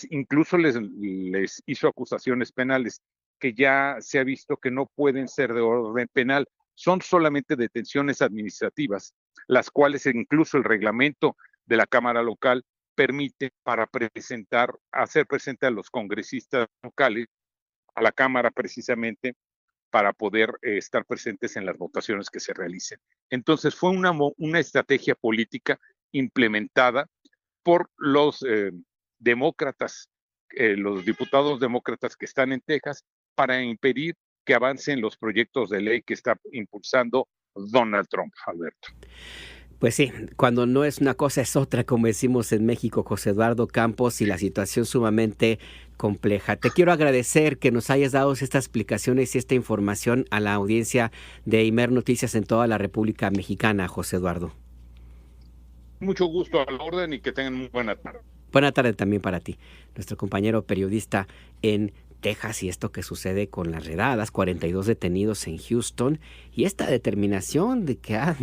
Incluso les hizo acusaciones penales que ya se ha visto que no pueden ser de orden penal, son solamente detenciones administrativas, las cuales incluso el reglamento de la Cámara local permite para hacer presente a los congresistas locales, a la Cámara precisamente, para poder estar presentes en las votaciones que se realicen. Entonces fue una estrategia política implementada por los demócratas, los diputados demócratas que están en Texas, para impedir que avancen los proyectos de ley que está impulsando Donald Trump, Alberto. Pues sí, cuando no es una cosa es otra, como decimos en México, José Eduardo Campos, y la situación sumamente compleja. Te quiero agradecer que nos hayas dado estas explicaciones y esta información a la audiencia de Imer Noticias en toda la República Mexicana, José Eduardo. Mucho gusto, a la orden, y que tengan muy buena tarde. Buena tarde también para ti, nuestro compañero periodista en Texas, y esto que sucede con las redadas, 42 detenidos en Houston, y esta determinación de que ha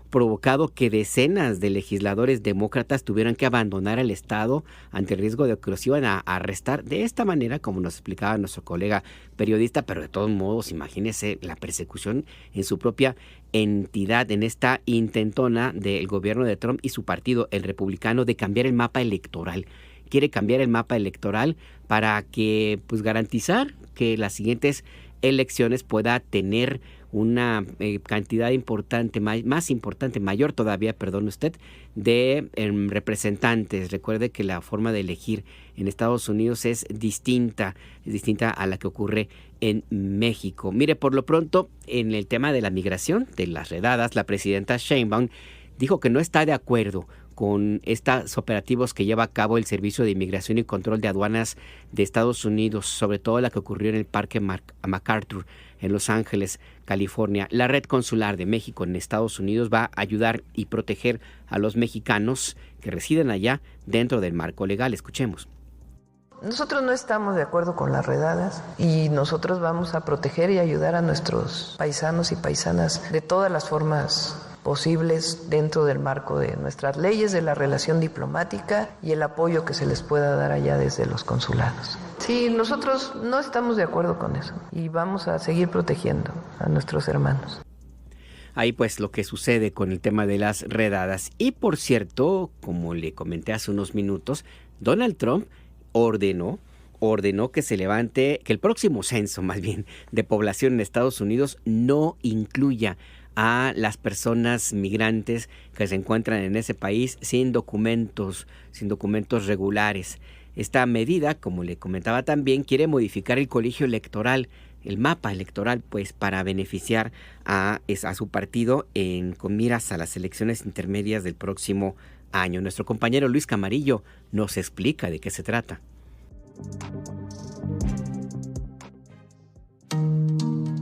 provocado que decenas de legisladores demócratas tuvieran que abandonar el estado ante el riesgo de que los iban a arrestar de esta manera, como nos explicaba nuestro colega periodista. Pero de todos modos, imagínese la persecución en su propia entidad, en esta intentona del gobierno de Trump y su partido, el republicano, de cambiar el mapa electoral. Quiere cambiar el mapa electoral para que garantizar que las siguientes elecciones pueda tener una cantidad importante, más importante, mayor todavía, perdón usted, de representantes. Recuerde que la forma de elegir en Estados Unidos es distinta a la que ocurre en México. Mire, por lo pronto, en el tema de la migración, de las redadas, la presidenta Sheinbaum dijo que no está de acuerdo con estos operativos que lleva a cabo el Servicio de Inmigración y Control de Aduanas de Estados Unidos, sobre todo la que ocurrió en el Parque MacArthur en Los Ángeles, California. La Red Consular de México en Estados Unidos va a ayudar y proteger a los mexicanos que residen allá dentro del marco legal. Escuchemos. Nosotros no estamos de acuerdo con las redadas y nosotros vamos a proteger y ayudar a nuestros paisanos y paisanas de todas las formas posibles dentro del marco de nuestras leyes, de la relación diplomática y el apoyo que se les pueda dar allá desde los consulados. Sí, nosotros no estamos de acuerdo con eso y vamos a seguir protegiendo a nuestros hermanos. Ahí pues lo que sucede con el tema de las redadas. Y por cierto, como le comenté hace unos minutos, Donald Trump ordenó que se levante, que el próximo censo más bien de población en Estados Unidos no incluya a las personas migrantes que se encuentran en ese país sin documentos regulares. Esta medida, como le comentaba también, quiere modificar el colegio electoral, el mapa electoral, pues para beneficiar a su partido con miras a las elecciones intermedias del próximo año. Nuestro compañero Luis Camarillo nos explica de qué se trata.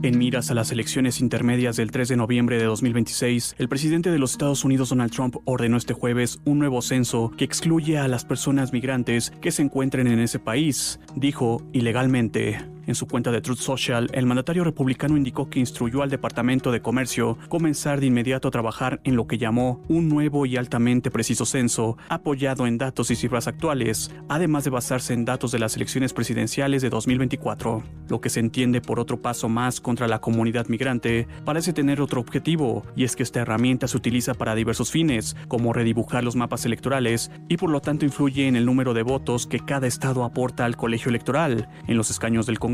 En miras a las elecciones intermedias del 3 de noviembre de 2026, el presidente de los Estados Unidos, Donald Trump, ordenó este jueves un nuevo censo que excluye a las personas migrantes que se encuentren en ese país, dijo ilegalmente. En su cuenta de Truth Social, el mandatario republicano indicó que instruyó al Departamento de Comercio comenzar de inmediato a trabajar en lo que llamó un nuevo y altamente preciso censo, apoyado en datos y cifras actuales, además de basarse en datos de las elecciones presidenciales de 2024. Lo que se entiende por otro paso más contra la comunidad migrante parece tener otro objetivo, y es que esta herramienta se utiliza para diversos fines, como redibujar los mapas electorales, y por lo tanto influye en el número de votos que cada estado aporta al colegio electoral, en los escaños del Congreso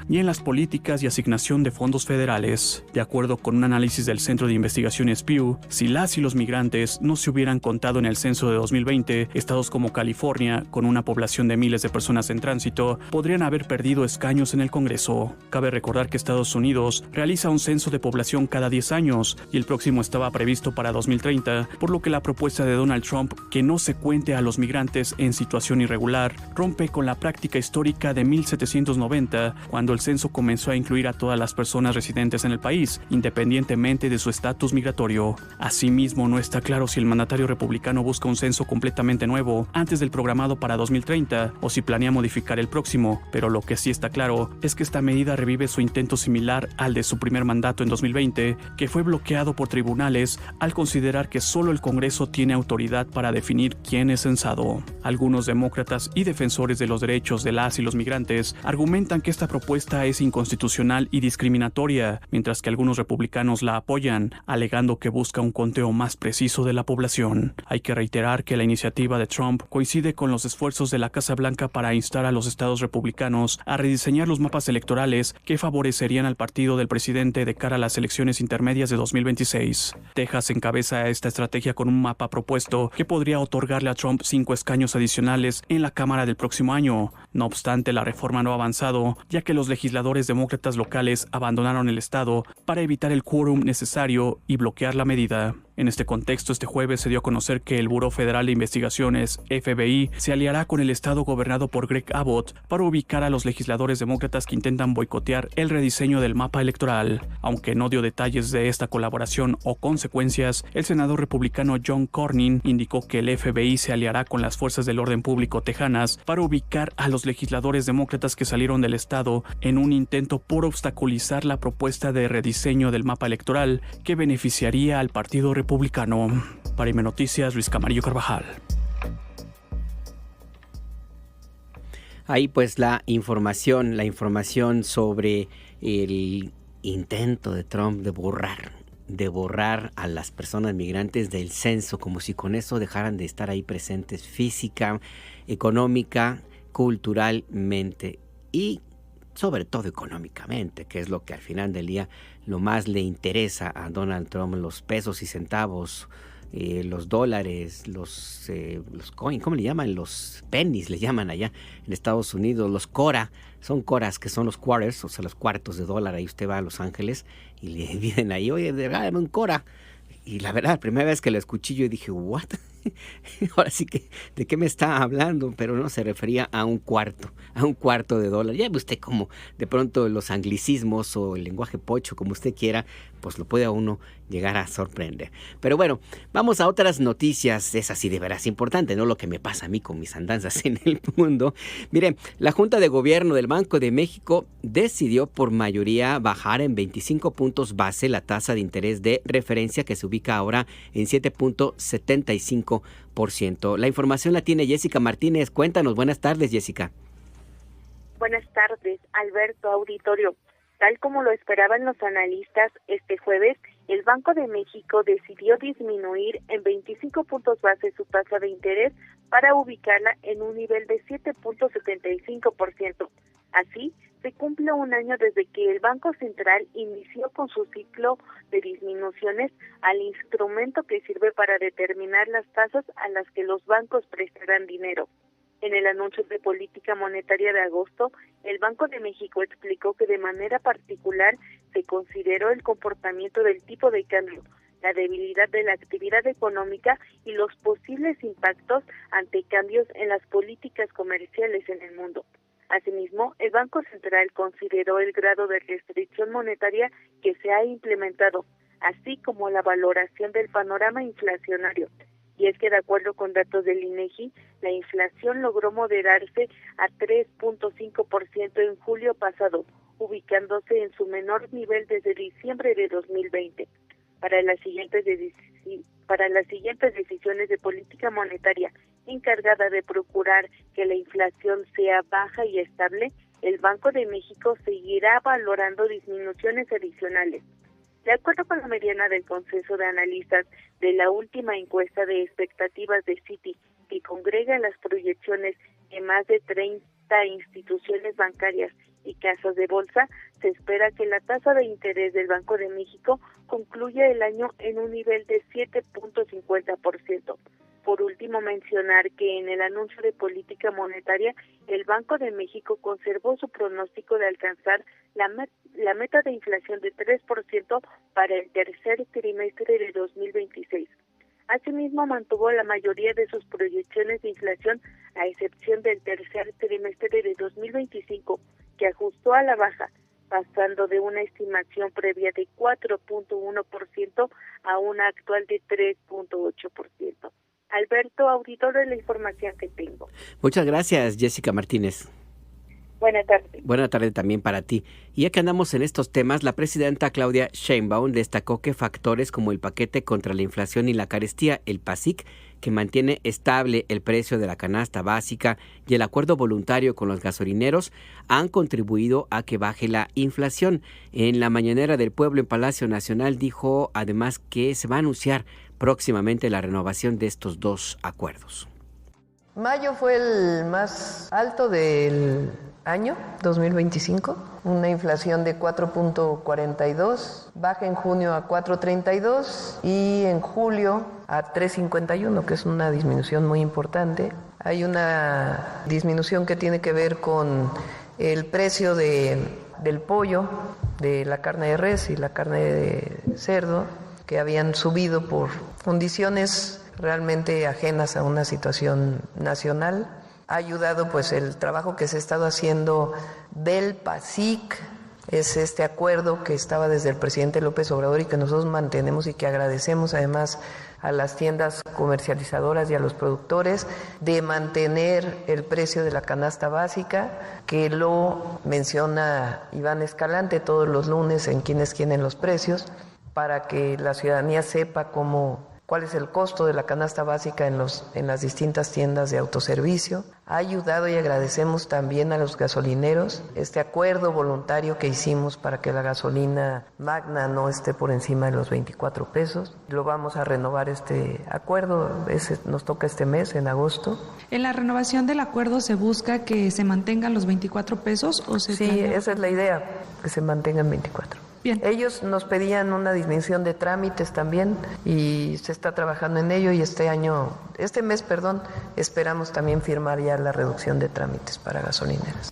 y en las políticas y asignación de fondos federales. De acuerdo con un análisis del Centro de Investigaciones Pew, si las y los migrantes no se hubieran contado en el censo de 2020, estados como California, con una población de miles de personas en tránsito, podrían haber perdido escaños en el Congreso. Cabe recordar que Estados Unidos realiza un censo de población cada 10 años y el próximo estaba previsto para 2030, por lo que la propuesta de Donald Trump, que no se cuente a los migrantes en situación irregular, rompe con la práctica histórica de 1790, cuando el censo comenzó a incluir a todas las personas residentes en el país, independientemente de su estatus migratorio. Asimismo, no está claro si el mandatario republicano busca un censo completamente nuevo antes del programado para 2030 o si planea modificar el próximo, pero lo que sí está claro es que esta medida revive su intento similar al de su primer mandato en 2020, que fue bloqueado por tribunales al considerar que solo el Congreso tiene autoridad para definir quién es censado. Algunos demócratas y defensores de los derechos de las y los migrantes argumentan que esta propuesta es inconstitucional y discriminatoria, mientras que algunos republicanos la apoyan, alegando que busca un conteo más preciso de la población. Hay que reiterar que la iniciativa de Trump coincide con los esfuerzos de la Casa Blanca para instar a los estados republicanos a rediseñar los mapas electorales que favorecerían al partido del presidente de cara a las elecciones intermedias de 2026. Texas encabeza esta estrategia con un mapa propuesto que podría otorgarle a Trump 5 escaños adicionales en la Cámara del próximo año. No obstante, la reforma no ha avanzado, ya que los legisladores demócratas locales abandonaron el estado para evitar el quórum necesario y bloquear la medida. En este contexto, este jueves se dio a conocer que el Buró Federal de Investigaciones, FBI, se aliará con el estado gobernado por Greg Abbott para ubicar a los legisladores demócratas que intentan boicotear el rediseño del mapa electoral. Aunque no dio detalles de esta colaboración o consecuencias, el senador republicano John Cornyn indicó que el FBI se aliará con las fuerzas del orden público tejanas para ubicar a los legisladores demócratas que salieron del estado en un intento por obstaculizar la propuesta de rediseño del mapa electoral que beneficiaría al partido republicano. Para IME Noticias, Luis Camarillo Carvajal. Ahí pues la información sobre el intento de Trump de borrar a las personas migrantes del censo, como si con eso dejaran de estar ahí presentes física, económica, culturalmente y sobre todo económicamente, que es lo que al final del día lo más le interesa a Donald Trump, los pesos y centavos, los dólares, los coins, ¿cómo le llaman? Los pennies le llaman allá en Estados Unidos, los cora, son coras que son los quarters, o sea, los cuartos de dólar. Ahí usted va a Los Ángeles y le piden ahí, oye, regálame un cora. Y la verdad, la primera vez que lo escuché yo dije, ¿what? Ahora sí que, ¿de qué me está hablando? Pero no se refería a un cuarto de dólar. Ya ve usted como de pronto los anglicismos o el lenguaje pocho, como usted quiera, pues lo puede a uno llegar a sorprender. Pero bueno, vamos a otras noticias. Es así de veras importante, no lo que me pasa a mí con mis andanzas en el mundo. Miren, la Junta de Gobierno del Banco de México decidió por mayoría bajar en 25 puntos base la tasa de interés de referencia, que se ubica ahora en 7.75%. La información la tiene Jessica Martínez. Cuéntanos. Buenas tardes, Jessica. Buenas tardes, Alberto, auditorio. Tal como lo esperaban los analistas, este jueves el Banco de México decidió disminuir en 25 puntos base su tasa de interés para ubicarla en un nivel de 7.75%. Así, se cumple un año desde que el Banco Central inició con su ciclo de disminuciones al instrumento que sirve para determinar las tasas a las que los bancos prestarán dinero. En el anuncio de política monetaria de agosto, el Banco de México explicó que de manera particular se consideró el comportamiento del tipo de cambio, la debilidad de la actividad económica y los posibles impactos ante cambios en las políticas comerciales en el mundo. Asimismo, el Banco Central consideró el grado de restricción monetaria que se ha implementado, así como la valoración del panorama inflacionario. Y es que de acuerdo con datos del INEGI, la inflación logró moderarse a 3.5% en julio pasado, ubicándose en su menor nivel desde diciembre de 2020. Para las siguientes decisiones de política monetaria encargada de procurar que la inflación sea baja y estable, el Banco de México seguirá valorando disminuciones adicionales. De acuerdo con la mediana del consenso de analistas de la última encuesta de expectativas de Citi, que congrega las proyecciones de más de 30 instituciones bancarias y casas de bolsa, se espera que la tasa de interés del Banco de México concluya el año en un nivel de 7.50%. Por último, mencionar que en el anuncio de política monetaria, el Banco de México conservó su pronóstico de alcanzar la meta de inflación de 3% para el tercer trimestre de 2026. Asimismo, mantuvo la mayoría de sus proyecciones de inflación, a excepción del tercer trimestre de 2025, que ajustó a la baja, pasando de una estimación previa de 4.1% a una actual de 3.8%. Alberto, auditor de la información que tengo. Muchas gracias, Jessica Martínez. Buenas tardes. Buenas tardes también para ti. Y ya que andamos en estos temas, la presidenta Claudia Sheinbaum destacó que factores como el paquete contra la inflación y la carestía, el PASIC, que mantiene estable el precio de la canasta básica, y el acuerdo voluntario con los gasolineros han contribuido a que baje la inflación. En la mañanera del pueblo en Palacio Nacional dijo además que se va a anunciar próximamente la renovación de estos dos acuerdos. Mayo fue el más alto del año 2025, una inflación de 4.42, baja en junio a 4.32 y en julio a 3.51, que es una disminución muy importante. Hay una disminución que tiene que ver con el precio del pollo, de la carne de res y la carne de cerdo, que habían subido por condiciones realmente ajenas a una situación nacional. Ha ayudado pues el trabajo que se ha estado haciendo del PASIC, es este acuerdo que estaba desde el presidente López Obrador y que nosotros mantenemos y que agradecemos además a las tiendas comercializadoras y a los productores, de mantener el precio de la canasta básica, que lo menciona Iván Escalante todos los lunes en Quiénes Quieren los Precios, para que la ciudadanía sepa cuál es el costo de la canasta básica en las distintas tiendas de autoservicio. Ha ayudado y agradecemos también a los gasolineros este acuerdo voluntario que hicimos para que la gasolina magna no esté por encima de los 24 pesos. Lo vamos a renovar este acuerdo, nos toca este mes, en agosto. ¿En la renovación del acuerdo se busca que se mantengan los 24 pesos o se Sí, esa es la idea, que se mantengan 24. Bien. Ellos nos pedían una disminución de trámites también y se está trabajando en ello, y este mes, esperamos también firmar ya la reducción de trámites para gasolineras.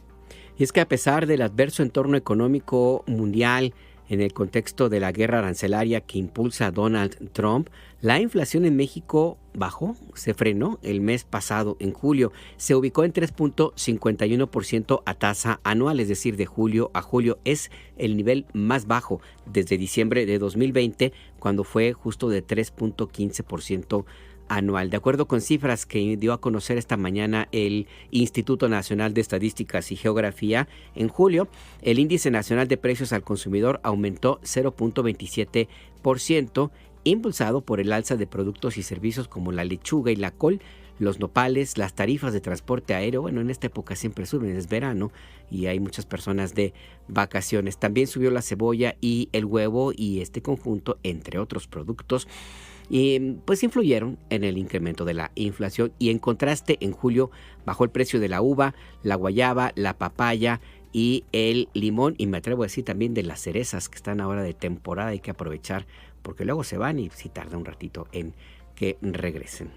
Y es que a pesar del adverso entorno económico mundial, en el contexto de la guerra arancelaria que impulsa Donald Trump, la inflación en México bajó, se frenó el mes pasado, en julio. Se ubicó en 3.51% a tasa anual, es decir, de julio a julio. Es el nivel más bajo desde diciembre de 2020, cuando fue justo de 3.15% anual. De acuerdo con cifras que dio a conocer esta mañana el Instituto Nacional de Estadísticas y Geografía, en julio el índice nacional de precios al consumidor aumentó 0.27%, impulsado por el alza de productos y servicios como la lechuga y la col, los nopales, las tarifas de transporte aéreo. Bueno, en esta época siempre suben, es verano y hay muchas personas de vacaciones. También subió la cebolla y el huevo, y este conjunto, entre otros productos, y pues influyeron en el incremento de la inflación. Y en contraste, en julio bajó el precio de la uva, la guayaba, la papaya y el limón, y me atrevo a decir también de las cerezas, que están ahora de temporada. Hay que aprovechar porque luego se van y sí tarda un ratito en que regresen.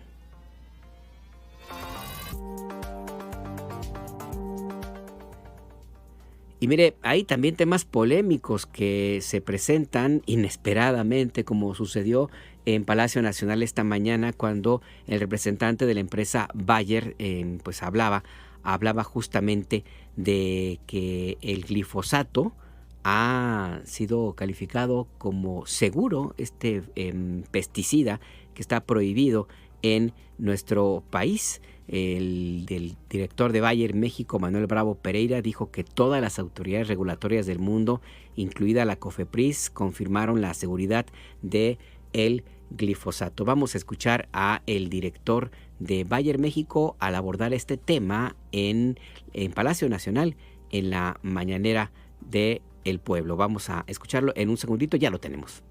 Y mire, hay también temas polémicos que se presentan inesperadamente, como sucedió en Palacio Nacional esta mañana, cuando el representante de la empresa Bayer pues hablaba justamente de que el glifosato ha sido calificado como seguro, pesticida que está prohibido en nuestro país. El director de Bayer México, Manuel Bravo Pereira, dijo que todas las autoridades regulatorias del mundo, incluida la COFEPRIS, confirmaron la seguridad de el glifosato. Vamos a escuchar a el director de Bayer México al abordar este tema en Palacio Nacional, en la mañanera de El Pueblo. Vamos a escucharlo en un segundito, ya lo tenemos.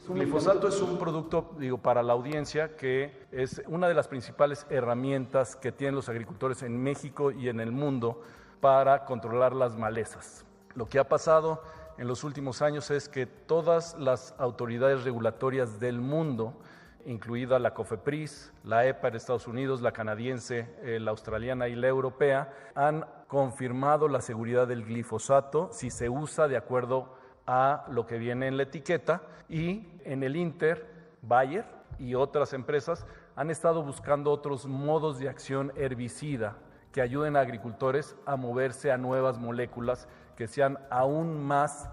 Glifosato es un producto, para la audiencia, que es una de las principales herramientas que tienen los agricultores en México y en el mundo para controlar las malezas. Lo que ha pasado en los últimos años es que todas las autoridades regulatorias del mundo, incluida la COFEPRIS, la EPA en Estados Unidos, la canadiense, la australiana y la europea, han confirmado la seguridad del glifosato si se usa de acuerdo a lo que viene en la etiqueta, y en el Inter, Bayer y otras empresas han estado buscando otros modos de acción herbicida que ayuden a agricultores a moverse a nuevas moléculas que sean aún más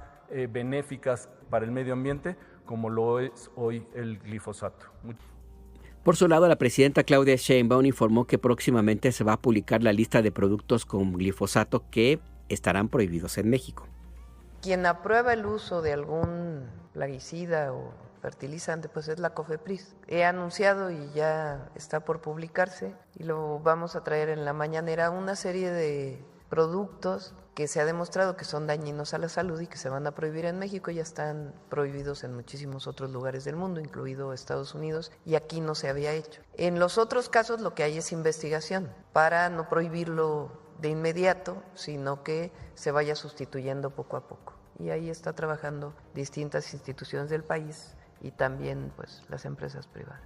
benéficas para el medio ambiente, como lo es hoy el glifosato. Por su lado, la presidenta Claudia Sheinbaum informó que próximamente se va a publicar la lista de productos con glifosato que estarán prohibidos en México. Quien aprueba el uso de algún plaguicida o fertilizante, pues es la COFEPRIS. He anunciado y ya está por publicarse, y lo vamos a traer en la mañanera, una serie de productos que se ha demostrado que son dañinos a la salud y que se van a prohibir en México. Ya están prohibidos en muchísimos otros lugares del mundo, incluido Estados Unidos, y aquí no se había hecho. En los otros casos lo que hay es investigación para no prohibirlo de inmediato, sino que se vaya sustituyendo poco a poco. Y ahí está trabajando distintas instituciones del país y también pues las empresas privadas.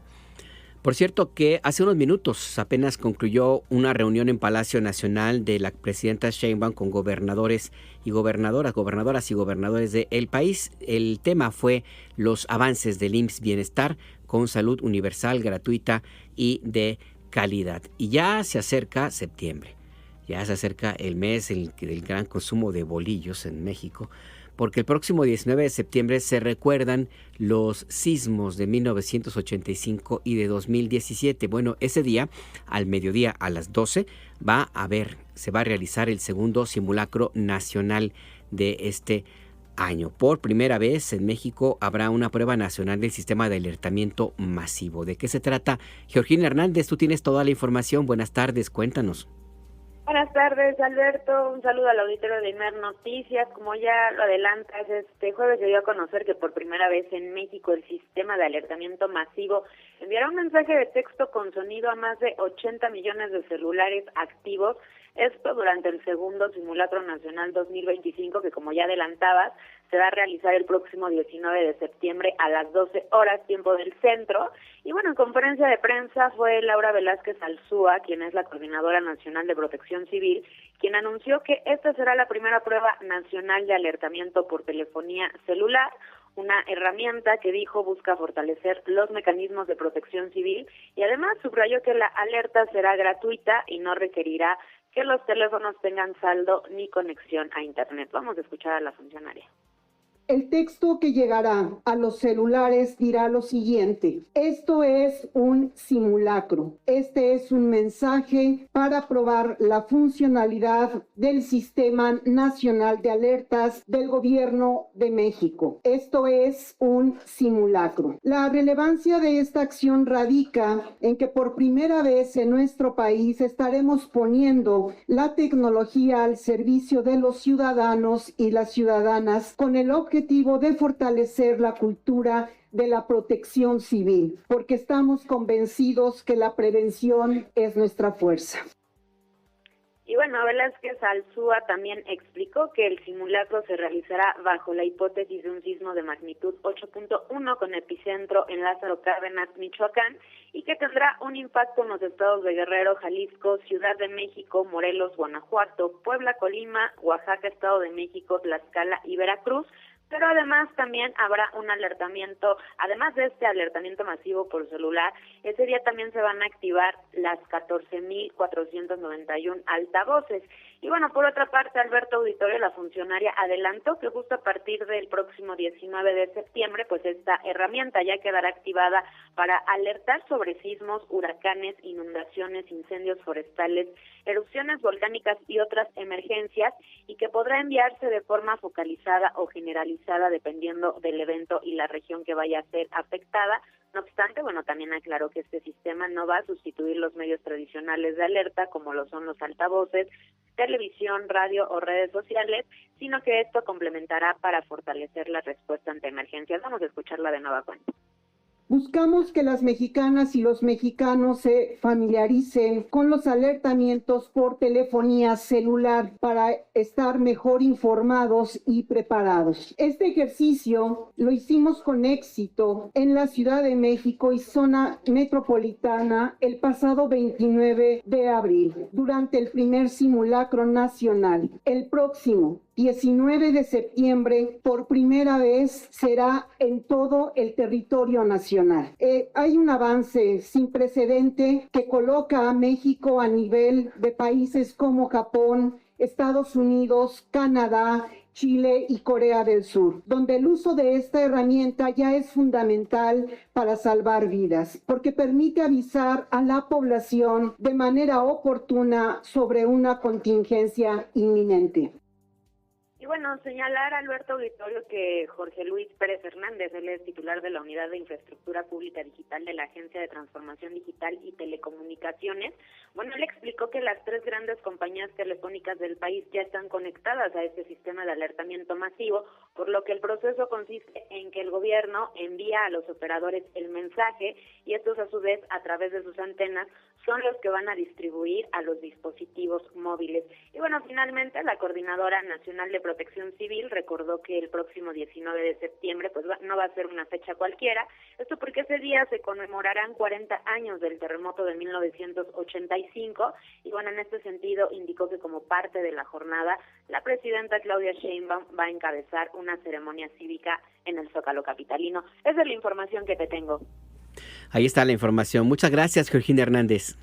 Por cierto, que hace unos minutos apenas concluyó una reunión en Palacio Nacional de la presidenta Sheinbaum con gobernadores y gobernadoras y gobernadores del país. El tema fue los avances del IMSS Bienestar con salud universal, gratuita y de calidad. Y ya se acerca septiembre, ya se acerca el mes del gran consumo de bolillos en México, porque el próximo 19 de septiembre se recuerdan los sismos de 1985 y de 2017. Bueno, ese día, al mediodía, a las 12, se va a realizar el segundo simulacro nacional de este año. Por primera vez en México habrá una prueba nacional del sistema de alertamiento masivo. ¿De qué se trata? Georgina Hernández, tú tienes toda la información. Buenas tardes, cuéntanos. Buenas tardes, Alberto. Un saludo al auditorio de Imer Noticias. Como ya lo adelantas, este jueves se dio a conocer que por primera vez en México el sistema de alertamiento masivo enviará un mensaje de texto con sonido a más de 80 millones de celulares activos. Esto durante el segundo simulacro nacional 2025, que como ya adelantabas, se va a realizar el próximo 19 de septiembre a las 12 horas, tiempo del centro. Y bueno, en conferencia de prensa fue Laura Velázquez Alzúa, quien es la Coordinadora Nacional de Protección Civil, quien anunció que esta será la primera prueba nacional de alertamiento por telefonía celular, una herramienta que dijo busca fortalecer los mecanismos de protección civil y además subrayó que la alerta será gratuita y no requerirá que los teléfonos tengan saldo ni conexión a Internet. Vamos a escuchar a la funcionaria. El texto que llegará a los celulares dirá lo siguiente: esto es un simulacro. Este es un mensaje para probar la funcionalidad del Sistema Nacional de Alertas del Gobierno de México. Esto es un simulacro. La relevancia de esta acción radica en que por primera vez en nuestro país estaremos poniendo la tecnología al servicio de los ciudadanos y las ciudadanas con el objetivo de fortalecer la cultura de la protección civil, porque estamos convencidos que la prevención es nuestra fuerza. Y bueno, Velázquez Alzúa también explicó que el simulacro se realizará bajo la hipótesis de un sismo de magnitud 8.1 con epicentro en Lázaro Cárdenas, Michoacán, y que tendrá un impacto en los estados de Guerrero, Jalisco, Ciudad de México, Morelos, Guanajuato, Puebla, Colima, Oaxaca, Estado de México, Tlaxcala y Veracruz. Pero además también habrá un alertamiento, además de este alertamiento masivo por celular, ese día también se van a activar las 14.491 altavoces. Y bueno, por otra parte, Alberto Auditorio, la funcionaria, adelantó que justo a partir del próximo 19 de septiembre, pues esta herramienta ya quedará activada para alertar sobre sismos, huracanes, inundaciones, incendios forestales, erupciones volcánicas y otras emergencias, y que podrá enviarse de forma focalizada o generalizada dependiendo del evento y la región que vaya a ser afectada. No obstante, bueno, también aclaró que este sistema no va a sustituir los medios tradicionales de alerta, como lo son los altavoces, televisión, radio o redes sociales, sino que esto complementará para fortalecer la respuesta ante emergencias. Vamos a escucharla de nueva cuenta. Buscamos que las mexicanas y los mexicanos se familiaricen con los alertamientos por telefonía celular para estar mejor informados y preparados. Este ejercicio lo hicimos con éxito en la Ciudad de México y zona metropolitana el pasado 29 de abril, durante el primer simulacro nacional. El próximo 19 de septiembre, por primera vez, será en todo el territorio nacional. Hay un avance sin precedente que coloca a México a nivel de países como Japón, Estados Unidos, Canadá, Chile y Corea del Sur, donde el uso de esta herramienta ya es fundamental para salvar vidas, porque permite avisar a la población de manera oportuna sobre una contingencia inminente. Y bueno, señalar, Alberto Auditorio, que Jorge Luis Pérez Hernández, él es titular de la Unidad de Infraestructura Pública Digital de la Agencia de Transformación Digital y Telecomunicaciones. Bueno, él explicó que las 3 grandes compañías telefónicas del país ya están conectadas a este sistema de alertamiento masivo, por lo que el proceso consiste en que el gobierno envía a los operadores el mensaje y estos a su vez, a través de sus antenas, son los que van a distribuir a los dispositivos móviles. Y bueno, finalmente, la Coordinadora Nacional de Protección Civil recordó que el próximo 19 de septiembre pues no va a ser una fecha cualquiera, esto porque ese día se conmemorarán 40 años del terremoto de 1985 y bueno, en este sentido indicó que como parte de la jornada la presidenta Claudia Sheinbaum va a encabezar una ceremonia cívica en el Zócalo capitalino. Esa es la información que te tengo. Ahí está la información. Muchas gracias, Georgina Hernández.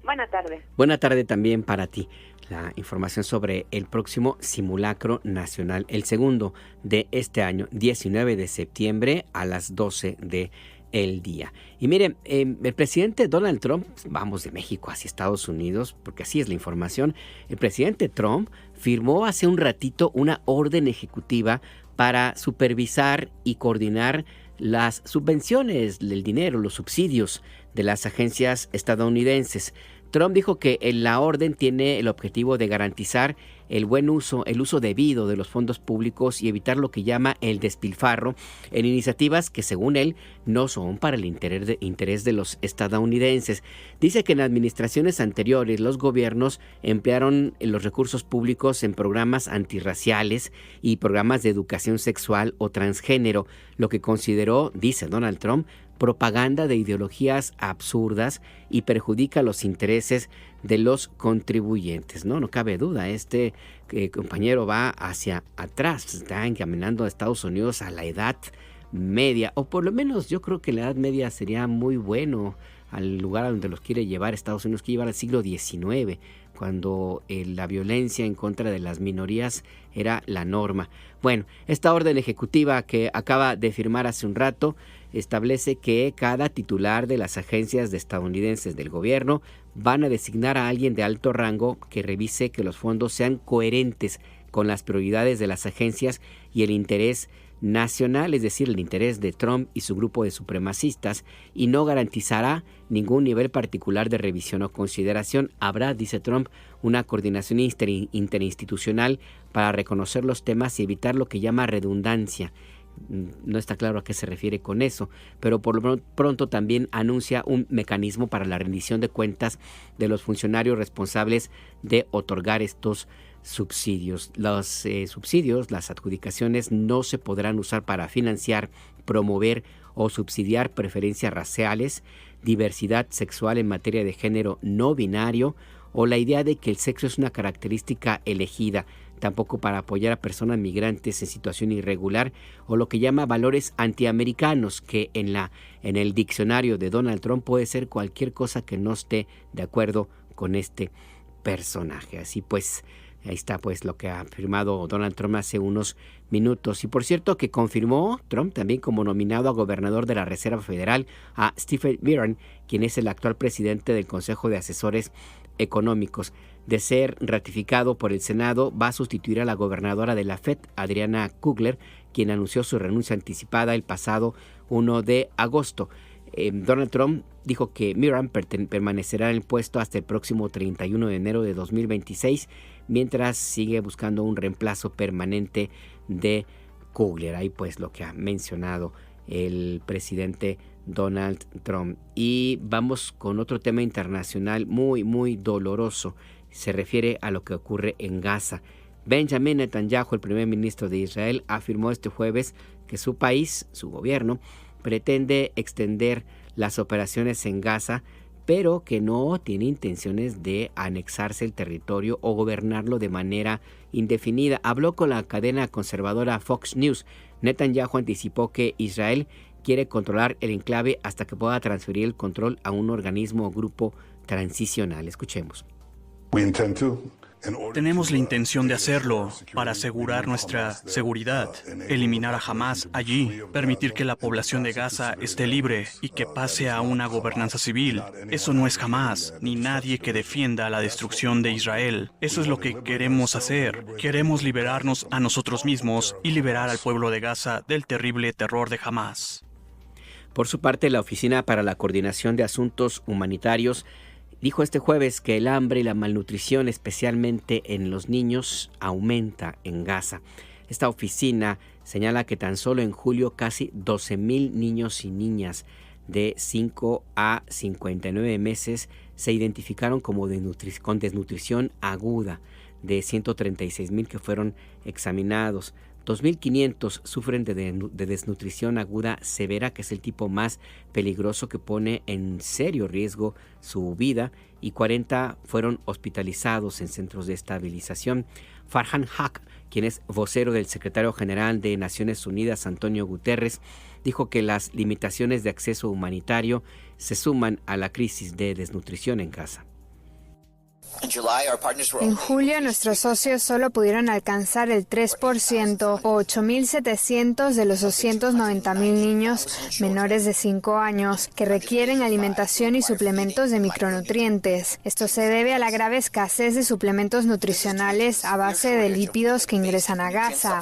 Buena tarde. Buena tarde también para ti. La información sobre el próximo simulacro nacional, el segundo de este año, 19 de septiembre a las 12 del día. Y miren, el presidente Donald Trump, vamos de México hacia Estados Unidos, porque así es la información, el presidente Trump firmó hace un ratito una orden ejecutiva para supervisar y coordinar las subvenciones, el dinero, los subsidios de las agencias estadounidenses. Trump dijo que la orden tiene el objetivo de garantizar el buen uso, el uso debido de los fondos públicos y evitar lo que llama el despilfarro en iniciativas que, según él, no son para el interés de los estadounidenses. Dice que en administraciones anteriores los gobiernos emplearon los recursos públicos en programas antirraciales y programas de educación sexual o transgénero, lo que consideró, dice Donald Trump, propaganda de ideologías absurdas y perjudica los intereses de los contribuyentes. No cabe duda, este compañero va hacia atrás, está encaminando a Estados Unidos a la edad media, o por lo menos yo creo que la edad media sería muy bueno al lugar a donde los quiere llevar Estados Unidos, que llevar al siglo XIX, cuando la violencia en contra de las minorías era la norma. Bueno, esta orden ejecutiva que acaba de firmar hace un rato establece que cada titular de las agencias estadounidenses del gobierno van a designar a alguien de alto rango que revise que los fondos sean coherentes con las prioridades de las agencias y el interés nacional, es decir, el interés de Trump y su grupo de supremacistas, y no garantizará ningún nivel particular de revisión o consideración. Habrá, dice Trump, una coordinación interinstitucional para reconocer los temas y evitar lo que llama redundancia. No está claro a qué se refiere con eso, pero por lo pronto también anuncia un mecanismo para la rendición de cuentas de los funcionarios responsables de otorgar estos subsidios. Los subsidios, las adjudicaciones, no se podrán usar para financiar, promover o subsidiar preferencias raciales, diversidad sexual en materia de género no binario o la idea de que el sexo es una característica elegida, tampoco para apoyar a personas migrantes en situación irregular o lo que llama valores antiamericanos, que en el diccionario de Donald Trump puede ser cualquier cosa que no esté de acuerdo con este personaje. Así pues, ahí está pues lo que ha firmado Donald Trump hace unos minutos. Y por cierto que confirmó Trump también como nominado a gobernador de la Reserva Federal a Stephen Mnuchin, quien es el actual presidente del Consejo de Asesores Económicos. De ser ratificado por el Senado, va a sustituir a la gobernadora de la Fed, Adriana Kugler, quien anunció su renuncia anticipada el pasado 1 de agosto. Donald Trump dijo que Mnuchin permanecerá en el puesto hasta el próximo 31 de enero de 2026, mientras sigue buscando un reemplazo permanente de Kugler. Ahí pues lo que ha mencionado el presidente Donald Trump. Y vamos con otro tema internacional muy, muy doloroso. Se refiere a lo que ocurre en Gaza. Benjamin Netanyahu, el primer ministro de Israel, afirmó este jueves que su país, su gobierno, pretende extender las operaciones en Gaza, pero que no tiene intenciones de anexarse el territorio o gobernarlo de manera indefinida. Habló con la cadena conservadora Fox News. Netanyahu anticipó que Israel quiere controlar el enclave hasta que pueda transferir el control a un organismo o grupo transicional. Escuchemos. Tenemos la intención de hacerlo para asegurar nuestra seguridad, eliminar a Hamás allí, permitir que la población de Gaza esté libre y que pase a una gobernanza civil. Eso no es Hamás, ni nadie que defienda la destrucción de Israel. Eso es lo que queremos hacer. Queremos liberarnos a nosotros mismos y liberar al pueblo de Gaza del terrible terror de Hamás. Por su parte, la Oficina para la Coordinación de Asuntos Humanitarios dijo este jueves que el hambre y la malnutrición, especialmente en los niños, aumenta en Gaza. Esta oficina señala que tan solo en julio casi 12,000 niños y niñas de 5 a 59 meses se identificaron como con desnutrición aguda, de 136,000 que fueron examinados. 2,500 sufren de desnutrición aguda severa, que es el tipo más peligroso que pone en serio riesgo su vida, y 40 fueron hospitalizados en centros de estabilización. Farhan Haq, quien es vocero del secretario general de Naciones Unidas, Antonio Guterres, dijo que las limitaciones de acceso humanitario se suman a la crisis de desnutrición en Gaza. En julio, nuestros socios solo pudieron alcanzar el 3%, o 8,700 de los 290,000 niños menores de 5 años que requieren alimentación y suplementos de micronutrientes. Esto se debe a la grave escasez de suplementos nutricionales a base de lípidos que ingresan a Gaza.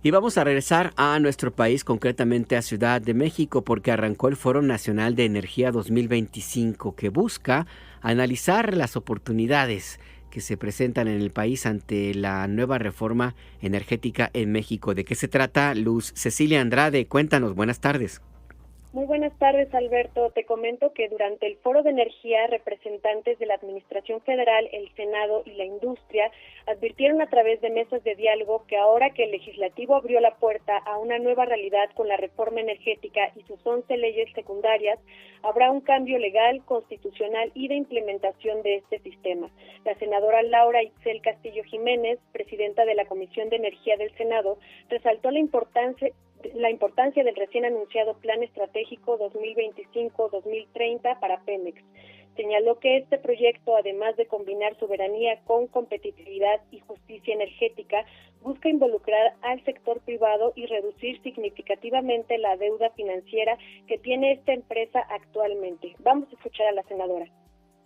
Y vamos a regresar a nuestro país, concretamente a Ciudad de México, porque arrancó el Foro Nacional de Energía 2025, que busca analizar las oportunidades que se presentan en el país ante la nueva reforma energética en México. ¿De qué se trata? Luz Cecilia Andrade, cuéntanos, buenas tardes. Muy buenas tardes, Alberto. Te comento que durante el Foro de Energía, representantes de la Administración Federal, el Senado y la industria advirtieron a través de mesas de diálogo que ahora que el Legislativo abrió la puerta a una nueva realidad con la reforma energética y sus 11 leyes secundarias, habrá un cambio legal, constitucional y de implementación de este sistema. La senadora Laura Itzel Castillo Jiménez, presidenta de la Comisión de Energía del Senado, resaltó la importancia del recién anunciado Plan Estratégico 2025-2030 para Pemex. Señaló que este proyecto, además de combinar soberanía con competitividad y justicia energética, busca involucrar al sector privado y reducir significativamente la deuda financiera que tiene esta empresa actualmente. Vamos a escuchar a la senadora.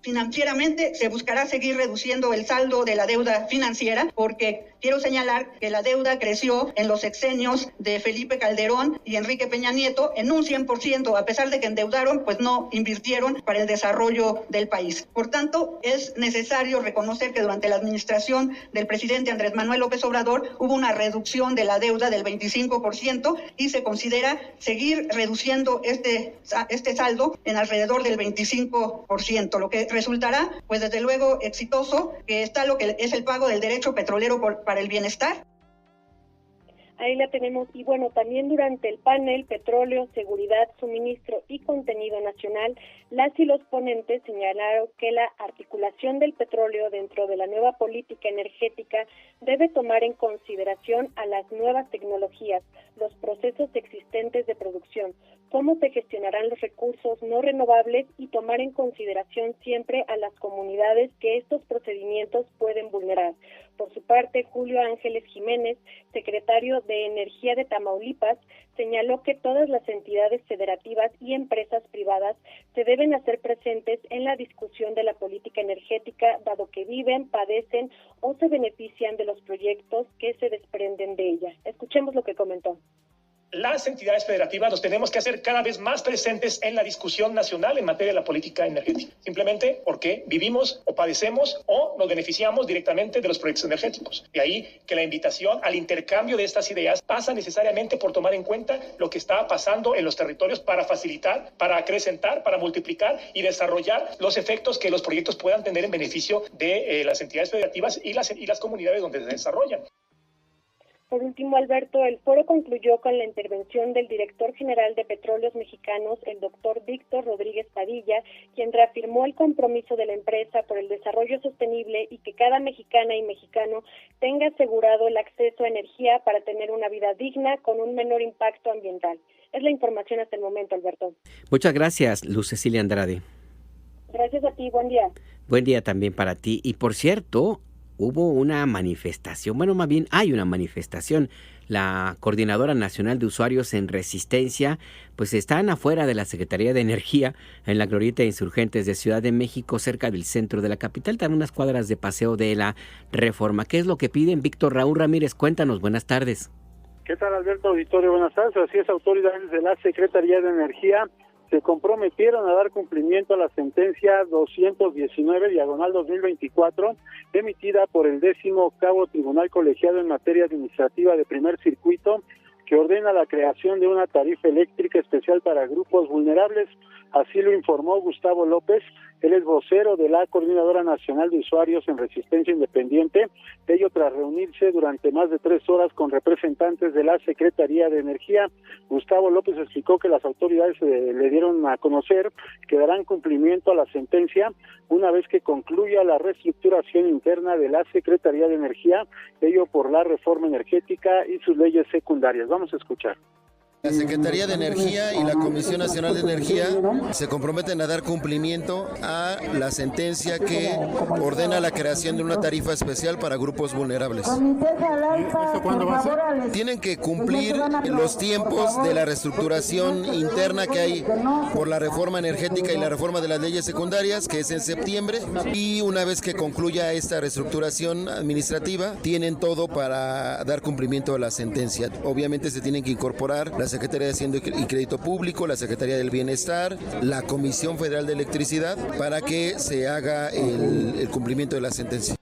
Financieramente se buscará seguir reduciendo el saldo de la deuda financiera, porque quiero señalar que la deuda creció en los sexenios de Felipe Calderón y Enrique Peña Nieto en un 100%, a pesar de que endeudaron, pues no invirtieron para el desarrollo del país. Por tanto, es necesario reconocer que durante la administración del presidente Andrés Manuel López Obrador hubo una reducción de la deuda del 25% y se considera seguir reduciendo este saldo en alrededor del 25%, lo que resultará, pues desde luego, exitoso, que está lo que es el pago del derecho petrolero para el bienestar. Ahí la tenemos. Y bueno, también durante el panel Petróleo, Seguridad, Suministro y Contenido Nacional, las y los ponentes señalaron que la articulación del petróleo dentro de la nueva política energética debe tomar en consideración a las nuevas tecnologías, los procesos existentes de producción, cómo se gestionarán los recursos no renovables y tomar en consideración siempre a las comunidades que estos procedimientos pueden vulnerar. Por su parte, Julio Ángeles Jiménez, secretario de Energía de Tamaulipas, señaló que todas las entidades federativas y empresas privadas se deben hacer presentes en la discusión de la política energética, dado que viven, padecen o se benefician de los proyectos que se desprenden de ella. Escuchemos lo que comentó. Las entidades federativas nos tenemos que hacer cada vez más presentes en la discusión nacional en materia de la política energética, simplemente porque vivimos o padecemos o nos beneficiamos directamente de los proyectos energéticos. De ahí que la invitación al intercambio de estas ideas pasa necesariamente por tomar en cuenta lo que está pasando en los territorios para facilitar, para acrecentar, para multiplicar y desarrollar los efectos que los proyectos puedan tener en beneficio de las entidades federativas y las comunidades donde se desarrollan. Por último, Alberto, el foro concluyó con la intervención del director general de Petróleos Mexicanos, el doctor Víctor Rodríguez Padilla, quien reafirmó el compromiso de la empresa por el desarrollo sostenible y que cada mexicana y mexicano tenga asegurado el acceso a energía para tener una vida digna con un menor impacto ambiental. Es la información hasta el momento, Alberto. Muchas gracias, Luz Cecilia Andrade. Gracias a ti, buen día. Buen día también para ti. Y por cierto, hubo una manifestación, bueno, más bien hay una manifestación. La Coordinadora Nacional de Usuarios en Resistencia, pues están afuera de la Secretaría de Energía, en la glorieta de Insurgentes de Ciudad de México, cerca del centro de la capital, también unas cuadras de Paseo de la Reforma. ¿Qué es lo que piden? Víctor Raúl Ramírez, cuéntanos, buenas tardes. ¿Qué tal, Alberto Auditorio? Buenas tardes. Así es, autoridades de la Secretaría de Energía se comprometieron a dar cumplimiento a la sentencia 219/2024 emitida por el 18º Tribunal Colegiado en Materia Administrativa de Primer Circuito, que ordena la creación de una tarifa eléctrica especial para grupos vulnerables. Así lo informó Gustavo López, él es vocero de la Coordinadora Nacional de Usuarios en Resistencia Independiente, ello tras reunirse durante más de 3 horas con representantes de la Secretaría de Energía. Gustavo López explicó que las autoridades le dieron a conocer que darán cumplimiento a la sentencia una vez que concluya la reestructuración interna de la Secretaría de Energía, ello por la reforma energética y sus leyes secundarias. Vamos a escuchar. La Secretaría de Energía y la Comisión Nacional de Energía se comprometen a dar cumplimiento a la sentencia que ordena la creación de una tarifa especial para grupos vulnerables. ¿Cuándo va a ser? Tienen que cumplir los tiempos de la reestructuración interna que hay por la reforma energética y la reforma de las leyes secundarias, que es en septiembre, y una vez que concluya esta reestructuración administrativa, tienen todo para dar cumplimiento a la sentencia. Obviamente se tienen que incorporar la Secretaría de Hacienda y Crédito Público, la Secretaría del Bienestar, la Comisión Federal de Electricidad, para que se haga el cumplimiento de la sentencia.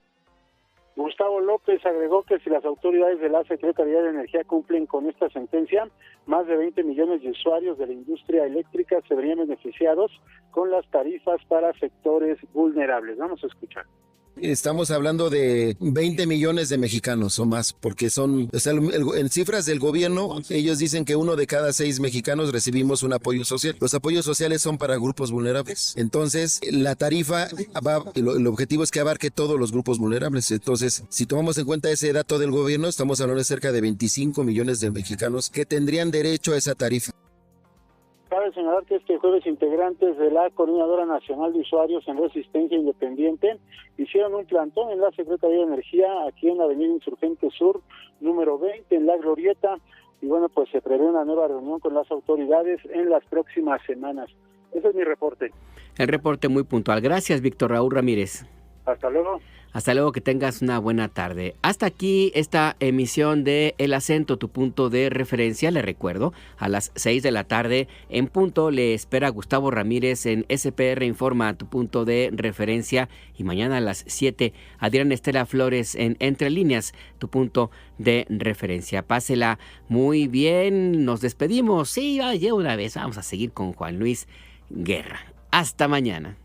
Gustavo Gustavo López agregó que si las autoridades de la Secretaría de Energía cumplen con esta sentencia, más de 20 millones de usuarios de la industria eléctrica se verían beneficiados con las tarifas para sectores vulnerables. Vamos a escuchar. Estamos hablando de 20 millones de mexicanos o más, porque en cifras del gobierno, ellos dicen que 1 de cada 6 mexicanos recibimos un apoyo social. Los apoyos sociales son para grupos vulnerables. Entonces, la tarifa, el objetivo es que abarque todos los grupos vulnerables. Entonces, si tomamos en cuenta ese dato del gobierno, estamos hablando de cerca de 25 millones de mexicanos que tendrían derecho a esa tarifa. Cabe señalar que este jueves integrantes de la Coordinadora Nacional de Usuarios en Resistencia Independiente hicieron un plantón en la Secretaría de Energía aquí en la Avenida Insurgente Sur, número 20, en La Glorieta, y bueno, pues se prevé una nueva reunión con las autoridades en las próximas semanas. Ese es mi reporte. El reporte muy puntual. Gracias, Víctor Raúl Ramírez. Hasta luego. Hasta luego, que tengas una buena tarde. Hasta aquí esta emisión de El Acento, tu punto de referencia. Le recuerdo, a las 6 de la tarde en punto le espera Gustavo Ramírez en SPR Informa, tu punto de referencia. Y mañana a las 7, Adrián Estela Flores en Entre Líneas, tu punto de referencia. Pásela muy bien. Nos despedimos. Sí, ya una vez. Vamos a seguir con Juan Luis Guerra. Hasta mañana.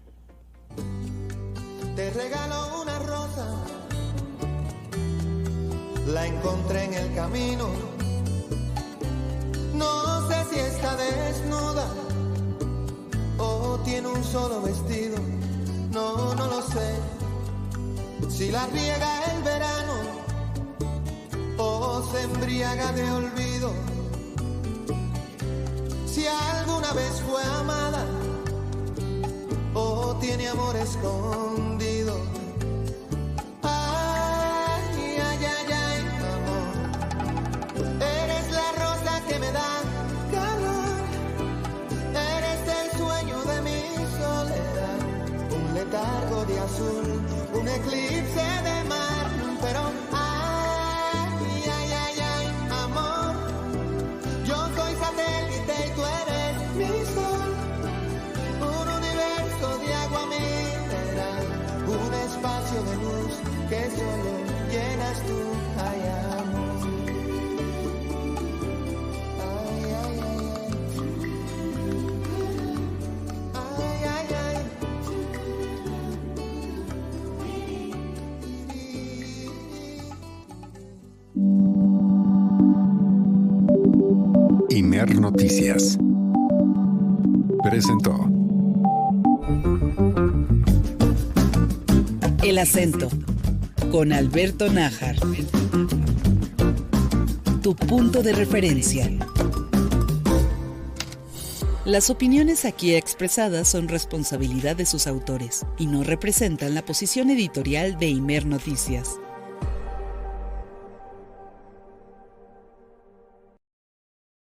Te regalo una rosa, la encontré en el camino. No sé si está desnuda o tiene un solo vestido. No lo sé. Si la riega el verano o se embriaga de olvido. Si alguna vez fue amada o tiene amor escondido. Ay, ay, ay, ay, amor. Eres la rosa que me da calor. Eres el sueño de mi soledad. Un letargo de azul, un eclipse de mar. Pero ay, ay, ay, ay, amor. Yo soy satélite y tú eres mi sol. De agua mineral, un espacio de luz que solo llenas tú, ay, amor. Ay, ay, ay, ay, ay. Imer Noticias presentó El Acento, con Alberto Nájar. Tu punto de referencia. Las opiniones aquí expresadas son responsabilidad de sus autores y no representan la posición editorial de Imer Noticias.